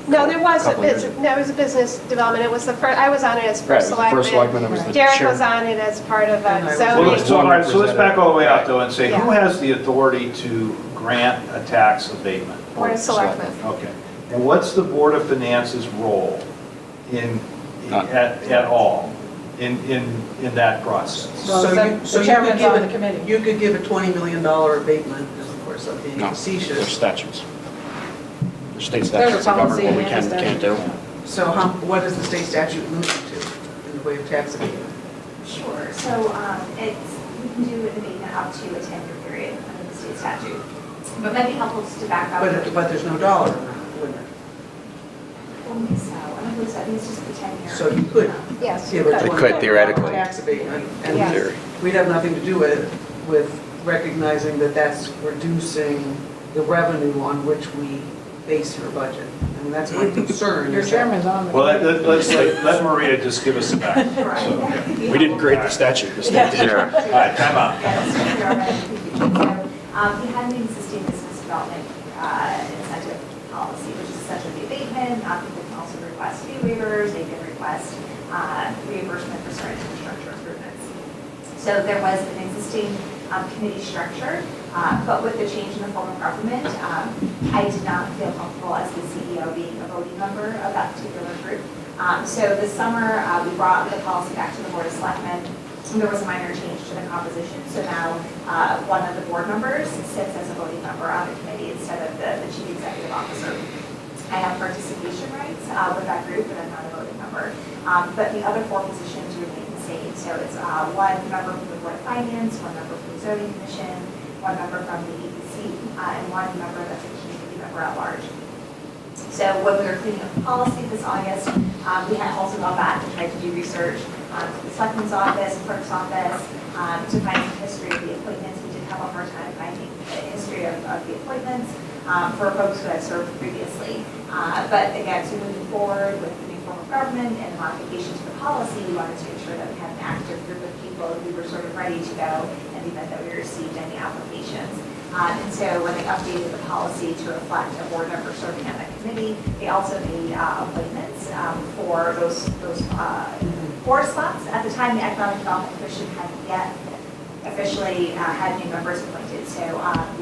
No, there was a couple years business, ago. there was a business development. It was the first, I was on it as Right, it was first the selectman. first selectman, it was the Derek chair. was on it as part of And I a was- zoning. Well, so, all right, so let's back all the way out though and say, who Yeah. has the authority to grant a tax abatement? Board of Selectmen. Okay. And what's the Board of Finance's role None. at all in that process? Well, So the- you- the so you chairman's could give on it- the committee. You could give a $20 million abatement, and of course, I'm being No, there's facetious. statutes. There's state There's a statutes that govern policy what we and a can and can't do. statute. So what does the state statute limit to in the way of tax abatement? Sure, so we can do an abatement up to a 10-year period under the state statute. But it might be helpful just to back up. But there's no dollar limit. I don't think so. I don't believe so. I think think it's just the 10-year. So you could Yes. give a They could theoretically. tax abatement, and Yes. we'd have nothing to do with recognizing that that's reducing the revenue on which we base your budget. I mean, that's my concern. Your is that- chairman's on the. Well, let Maria just give us a back. We didn't create the statute, the state did. Yeah. All right, time out. Yeah, that's what we are already thinking. So, we had an existing business development incentive policy, which is essentially the abatement. People can also request fee waivers, they can request reimbursement for certain infrastructure improvements. So there was an existing committee structure, but with the change in the form of government, I did not feel comfortable as the CEO being a voting member of that particular group. So this summer, we brought the policy back to the Board of Selectmen. There was a minor change to the composition, so now one of the board members sits as a voting member on the committee instead of the chief executive officer. I have participation rights with that group, but I'm not a voting member. But the other 4 positions remain the same. So it's one member from the Board of Finance, one member from the Zoning Commission, one member from the EPC, and one member that's a community member at large. So when we were cleaning up the policy this August, we had also gone back and tried to do research to the Selectman's office, clerk's office, to find some history of the appointments. We did have a hard time finding the history of the appointments for folks who had served previously. But again, so moving forward with the new form of government and the modification to the policy, we wanted to ensure that we had an active group of people who were sort of ready to go in the event that we received any applications. And so when they updated the policy to reflect a board member serving on that committee, they also made appointments for those 4 spots. At the time, the Economic Development Commission hadn't yet officially had new members appointed. So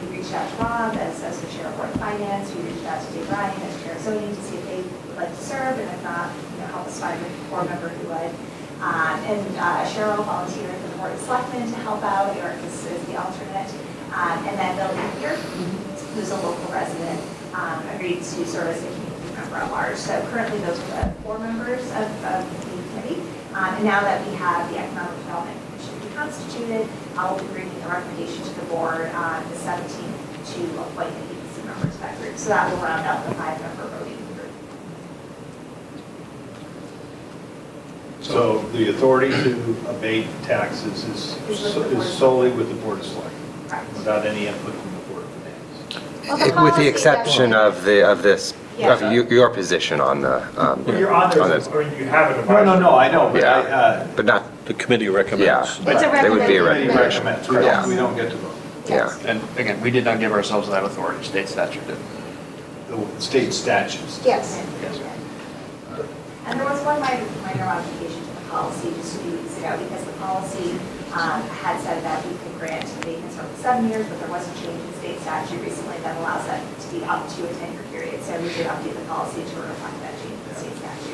we reached out to Rob as the chair of Board of Finance. We reached out to Dave Ryan as chair of Zoning to see if they would like to serve, and if not, help us find a board member who would. And Cheryl volunteered for the Board of Selectmen to help out. Eric is the alternate. And then Bill Napier, who's a local resident, agreed to serve as a community member at large. So currently those are the 4 members of the committee. And now that we have the Economic Development Commission reconstituted, I'll be bringing a recommendation to the board on the 17th to appoint an EPC member to that group. So that will round out the 5-member voting group. So the authority to abate taxes is solely with the Board of Selectmen, Correct. without any input from the Board of Finance. With the exception of this, Yeah. of your position on the, You're on there, this. or you have it. No, I know, but Yeah, but not, The committee yeah. recommends. It's a They would be a recommendation. recommendation. recommends, Yeah. we don't get to vote. Yeah. And again, we did not give ourselves that authority, state statute did. The state statutes. Yes. And there was one minor modification to the policy just a few weeks ago, because the policy had said that we could grant abatements for 7 years, but there was a change in state statute recently that allows that to be up to a 10-year period. So we did update the policy to reflect that change in state statute.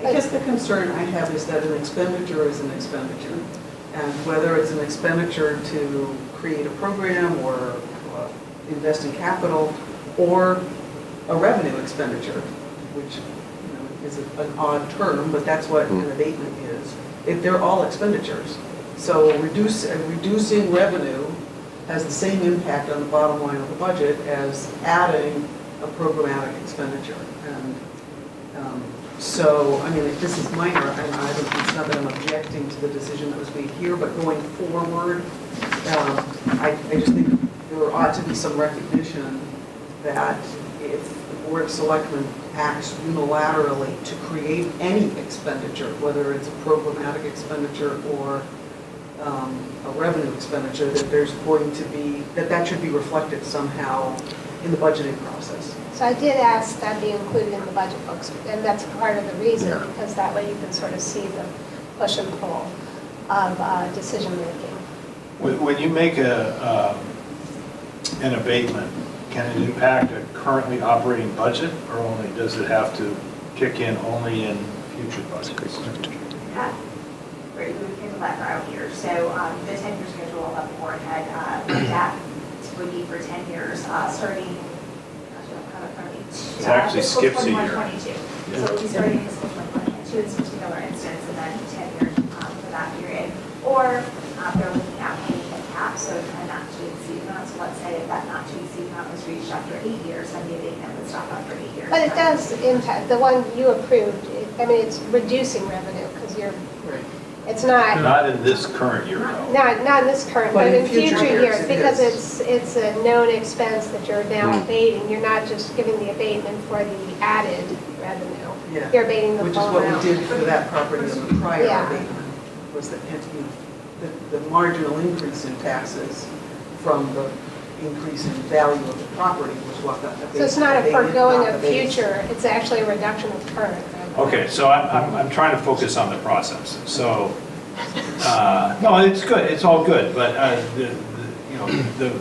I guess the concern I have is that an expenditure is an expenditure. And whether it's an expenditure to create a program or invest in capital, or a revenue expenditure, which is an odd term, but that's what an abatement is. If they're all expenditures. So reducing revenue has the same impact on the bottom line of the budget as adding a programmatic expenditure. And so, I mean, if this is minor, and it's not that I'm objecting to the decision that was made here, but going forward, I just think there ought to be some recognition that if the Board of Selectmen acts unilaterally to create any expenditure, whether it's a programmatic expenditure or a revenue expenditure, that there's going to be, that should be reflected somehow in the budgeting process. So I did ask that be included in the budget books, and that's part of the reason, Yeah. because that way you can sort of see the push and pull of decision-making. When you make an abatement, can it impact a currently operating budget, or only does it have to kick in only in future budgets? Yeah. Great, we came to that for out here. So the 10-year schedule that the board had looked at would be for 10 years, starting, It actually skips a year. 2022. So it would be starting in fiscal 2022 in this particular instance, and then 10 years for that period. Or they're looking at paying a cap, so a not to exceed amount. So let's say if that not to exceed amount was reached after 8 years, then the abatement would stop after 8 years. But it does impact, the one you approved, I mean, it's reducing revenue, because Right. it's not, Not in this current year, though. not in this current, but in future years, it because is. it's a known expense that you're now Hmm. abating. You're not just giving the abatement for the added revenue. Yeah. You're abating the Which is full what amount. we did for that property on the prior Yeah. abatement, was that, the marginal increase in taxes from the increase in value of the property was what got abated. So it's not a abated, foregoing not of abated. future, it's actually a reduction of current revenue. Okay, so I'm trying to focus on the process. So, no, it's good, it's all good, but you know, the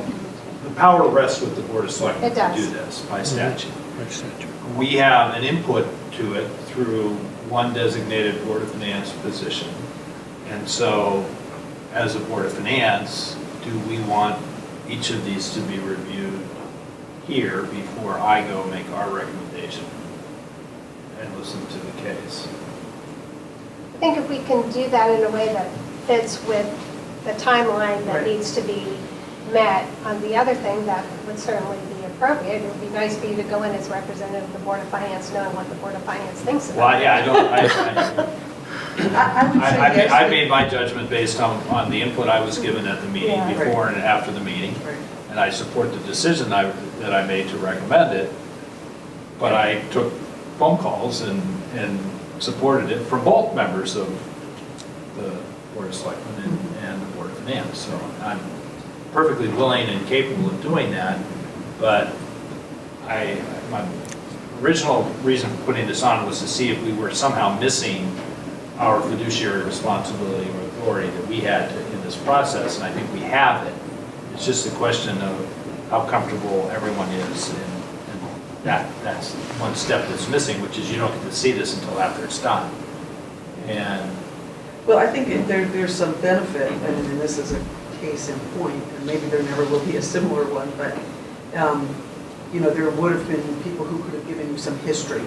power rests with the Board of Selectmen It to does. do this by statute. By statute. We have an input to it through one designated Board of Finance position. And so, as a Board of Finance, do we want each of these to be reviewed here before I go make our recommendation and listen to the case? I think if we can do that in a way that fits with the timeline that Right. needs to be met on the other thing, that would certainly be appropriate. It would be nice for you to go in as representative of the Board of Finance, knowing what the Board of Finance thinks about it. Well, yeah, I don't, I would say yes. I made my judgment based on the input I was given at the meeting, Yeah. before and after the meeting. Right. And I support the decision that I made to recommend it, but I took phone calls and supported it from both members of the Board of Selectmen and the Board of Finance. So I'm perfectly willing and capable of doing that, but my original reason for putting this on was to see if we were somehow missing our fiduciary responsibility or authority that we had in this process, and I think we have it. It's just a question of how comfortable everyone is, and that's one step that's missing, which is you don't get to see this until after it's done. And Well, I think there's some benefit, and this is a case in point, and maybe there never will be a similar one, but, you know, there would have been people who could have given you some history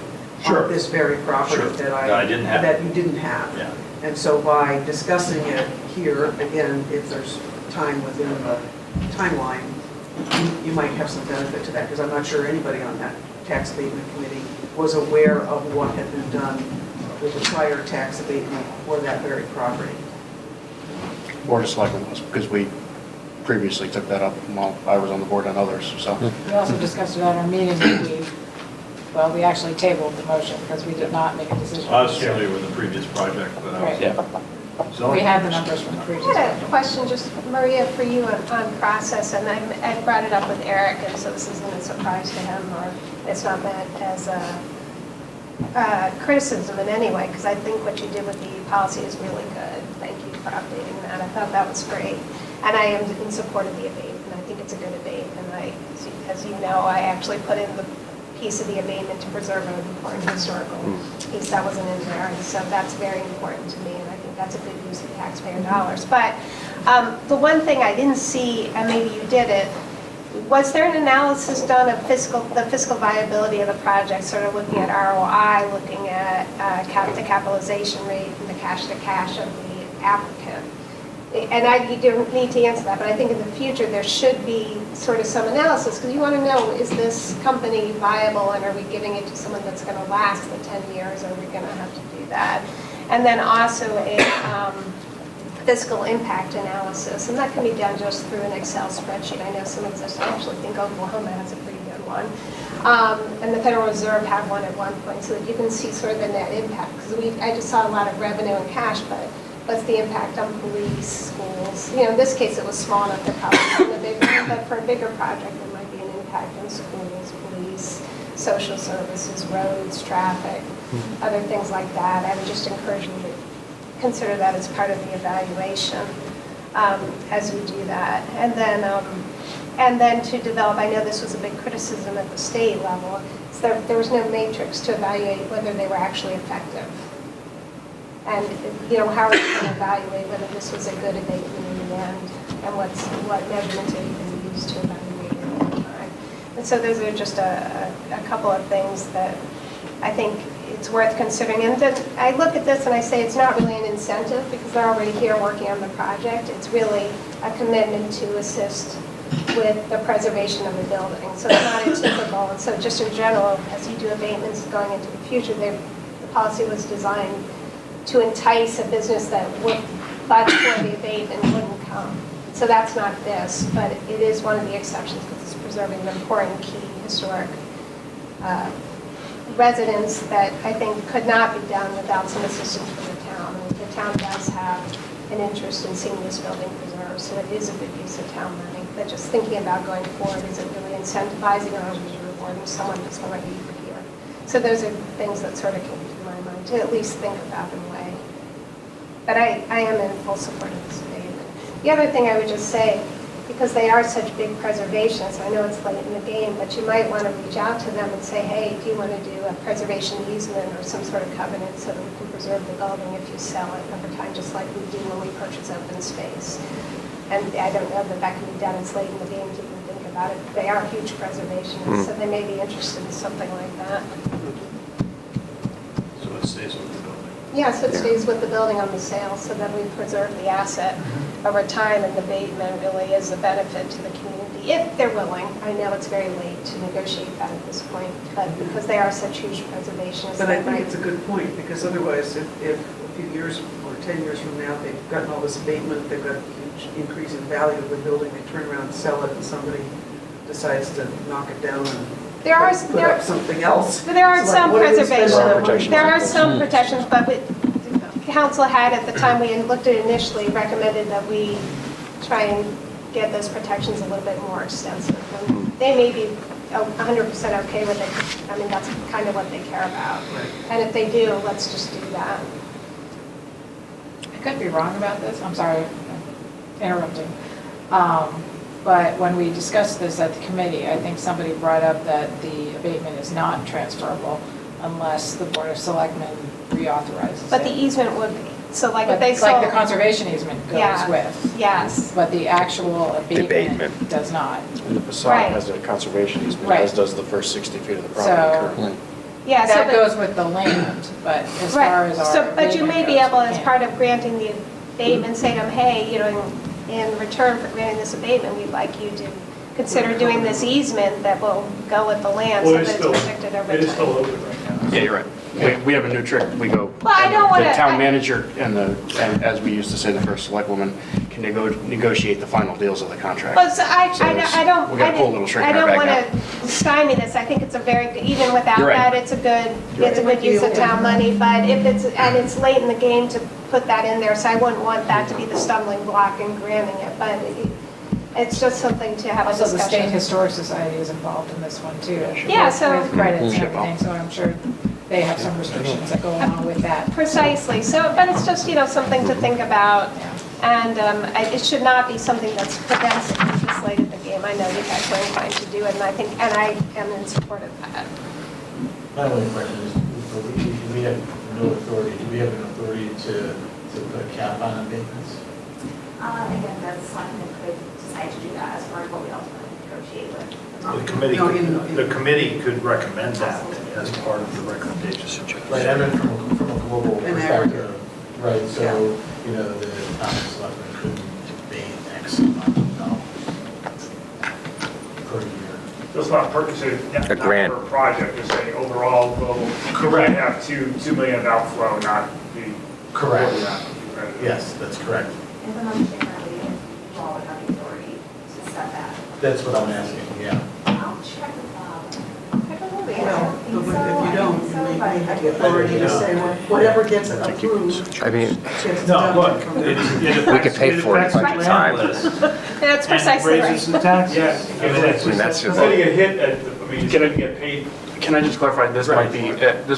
Sure. on this very property Sure. that That I didn't have. that you didn't have. Yeah. And so by discussing it here, again, if there's time within the timeline, you might have some benefit to that, because I'm not sure anybody on that tax abatement committee was aware of what had been done with the prior tax abatement for that very property. Board of Selectmen was, because we previously took that up while I was on the board and others, so. We also discussed it at our meeting, we actually tabled the motion because we did not make a decision. I was familiar with the previous project, but I was. Right. So- We had the numbers from the previous. I had a question, just Maria, for you on process, and I brought it up with Eric, and so this isn't a surprise to him, or it's not meant as a criticism in any way, because I think what you did with the policy is really good. Thank you for updating that. I thought that was great. And I am in support of the abatement. I think it's a good abatement. And as you know, I actually put in the piece of the abatement to preserve an important historical piece that wasn't in there. And so that's very important to me, and I think that's a good use of taxpayer dollars. But the one thing I didn't see, and maybe you did it, was there an analysis done of the fiscal viability of the project, sort of looking at ROI, looking at the capitalization rate and the cash to cash of the applicant? And you don't need to answer that, but I think in the future there should be sort of some analysis, because you want to know, is this company viable, and are we giving it to someone that's going to last the 10 years, or are we going to have to do that? And then also a fiscal impact analysis, and that can be done just through an Excel spreadsheet. I know some exist. I actually think Oklahoma has a pretty good one. And the Federal Reserve had one at one point, so that you can see sort of the net impact. Because I just saw a lot of revenue and cash, but what's the impact on police, schools? You know, in this case, it was small enough to probably be a big one, but for a bigger project, there might be an impact on schools, police, social services, roads, traffic, other things like that. I would just encourage you to consider that as part of the evaluation as we do that. And then to develop, I know this was a big criticism at the state level, is there was no matrix to evaluate whether they were actually effective. And, you know, how are we going to evaluate whether this was a good abatement in the end, and what measurements are you going to use to evaluate it over time? And so those are just a couple of things that I think it's worth considering. And then I look at this and I say it's not really an incentive, because they're already here working on the project. It's really a commitment to assist with the preservation of the building. So it's not atypical. And so just in general, as you do abatements going into the future, the policy was designed to entice a business that would, but for the abatement wouldn't come. So that's not this, but it is one of the exceptions because it's preserving an important key historic residence that I think could not be done without some assistance from the town. And the town does have an interest in seeing this building preserved, so it is a good use of town money. But just thinking about going forward, is it really incentivizing or is it rewarding someone who's already here? So those are things that sort of came to my mind, to at least think about in a way. But I am in full support of this abatement. The other thing I would just say, because they are such big preservations, I know it's late in the game, but you might want to reach out to them and say, hey, do you want to do a preservation easement or some sort of covenant so that we can preserve the building if you sell it over time, just like we do when we purchase open space. And I don't know that that can be done, it's late in the game to even think about it. They are huge preservationists, so they may be interested in something like that. So it stays with the building. Yeah, so it stays with the building on the sale so that we preserve the asset over time, and the abatement really is a benefit to the community, if they're willing. I know it's very late to negotiate that at this point, but because they are such huge preservationists. But I think it's a good point, because otherwise, if a few years or 10 years from now, they've gotten all this abatement, they've got a huge increase in value of the building, they turn around and sell it, and somebody decides to knock it down and put up something else. There are It's like, some what are they spending preservation, that money there for? are some protections, but council had, at the time we had looked at it initially, recommended that we try and get those protections a little bit more extensive. And they may be 100% okay with it. I mean, that's kind of what they care about. And if they do, let's just do that. I could be wrong about this, I'm sorry, I'm interrupting. But when we discussed this at the committee, I think somebody brought up that the abatement is not transferable unless the Board of Selectmen reauthorizes it. But the easement would be. So like if But they sold. like the conservation easement goes Yeah. with. Yes. But the actual abatement Abatement. does not. And the facade Right. has a conservation easement, Right. as does the first 60 feet of the So- property currently. Yeah, so That but- goes with the land, but as far as our So, but you may abatement be goes, able, we as can't. part of granting the abatement, say to them, hey, you know, in return for granting this abatement, we'd like you to consider doing this easement that will go with the land so Well, that it's protected over time. It is still open right now. Yeah, you're right. We have a new trick, we go. Well, I don't The wanna- town manager and as we used to say, the first selectwoman can negotiate the final deals of the contract. Well, so I don't, We gotta pull a little trick I in our don't bag want to stymie this. I think it's a very, even without You're right. that, it's a good use of town money. But if it's late in the game to put that in there, so I wouldn't want that to be the stumbling block in granting it. But it's just something to have a Also, the State discussion. Historic Society is involved in this one too. Yeah, so- With credits and Ship everything, so I'm sure they have some restrictions that go along with that. Precisely. So, but it's just, something to think about. And it should not be something that's prevents it this late in the game. I know you guys are inclined to do it, and I am in support of that. My only question is, do we have no authority, do we have an authority to put a cap on abatements? Again, the selectmen could decide to do that as part of what we ultimately negotiate with. The committee could recommend that as part of the recommendations. Right, I meant from a global An aggregate. perspective, right, so, the town selectmen could debate X amount of dollars per year. It's not purchasing A grant. per project, just say overall, we'll have 2 million of outflow, not the. Correct. Yeah. Yes, that's correct. If I'm understanding correctly, you all would have the authority to set that. That's what I'm asking, yeah. I'll check with Bob. I don't know. Well, but if you don't, you may have the authority to say, well, whatever gets approved I mean, gets No, done. look, from it there. We could pay for it by the time. That's precisely And raises right. the taxes. Yes. I mean, I mean, that's It's just, going to get hit at, it's going to get paid. Can I just clarify, this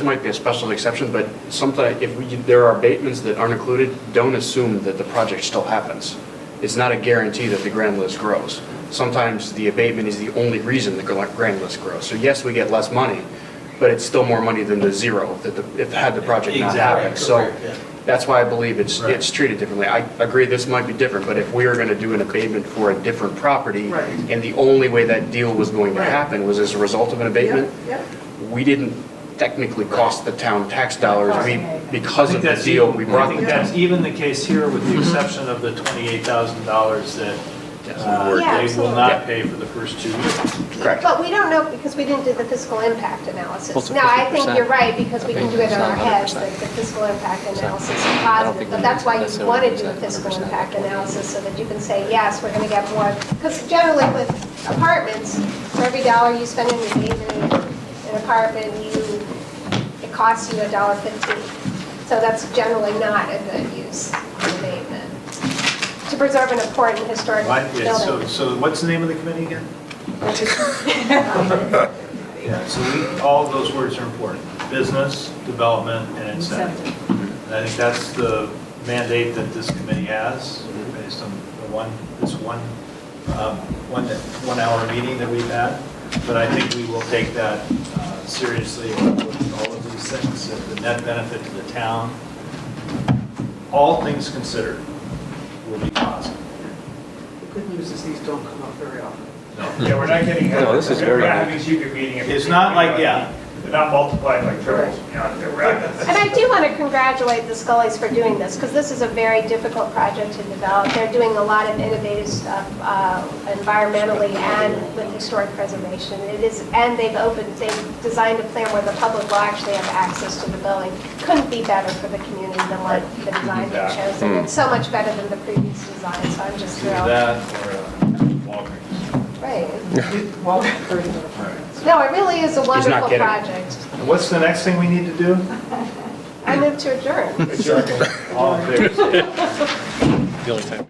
might be a special exception, but sometimes there are abatements that aren't included, don't assume that the project still happens. It's not a guarantee that the grand list grows. Sometimes the abatement is the only reason the grand list grows. So yes, we get less money, but it's still more money than the zero if had the project not happened. Exactly. So Correct, yeah. that's why I believe it's Right. treated differently. I agree this might be different, but if we were going to do an abatement for a different property, Right. and the only way that deal was going to Right. happen was as a result of an abatement, Yep, we didn't technically cost the town tax dollars, because of the that's deal even- we brought I think the that's town. even the case here with the exception of the $28,000 that Yeah, they will absolutely. not pay for the first 2 years. Correct. But we don't know because we didn't do the fiscal impact Well, analysis. it's a Now, I think 50%. you're right because we can do it in It's not our heads, 100%. that the fiscal impact analysis is I don't positive. think But we that's why you necessarily want to do a said fiscal 100%. impact analysis so that you can say, yes, we're going to get more. Because generally with apartments, for every dollar you spend in an apartment, it costs you $1.15. So that's generally not a good use of abatement. To preserve an important historic Right, yeah, building. so what's the name of the committee again? Yeah, so all of those words are important. Business, development, and incentive. And I think that's the mandate that this committee has, based on this one hour meeting that we've had. But I think we will take that seriously with all of these things, the net benefit to the town. All things considered will be positive. The good news is these don't come up very often. Yeah, we're not getting. No, this is very We're not good. having secret meeting. It's not like, yeah. They're not multiplying like triples, you know, And I do want to congratulate the Scullys for doing this, because this is a very difficult project to develop. They're doing a lot of innovative stuff environmentally and with historic preservation. And they've designed a plan where the public will actually have access to the building. Couldn't be better for the community than what the design they chose. And it's so much better than the previous design, so I'm just thrilled. That or Walgreens. Right. Well, No, it really is a wonderful kidding. project. And what's the next thing we need to do? I move to adjourn. All in favor? The only time.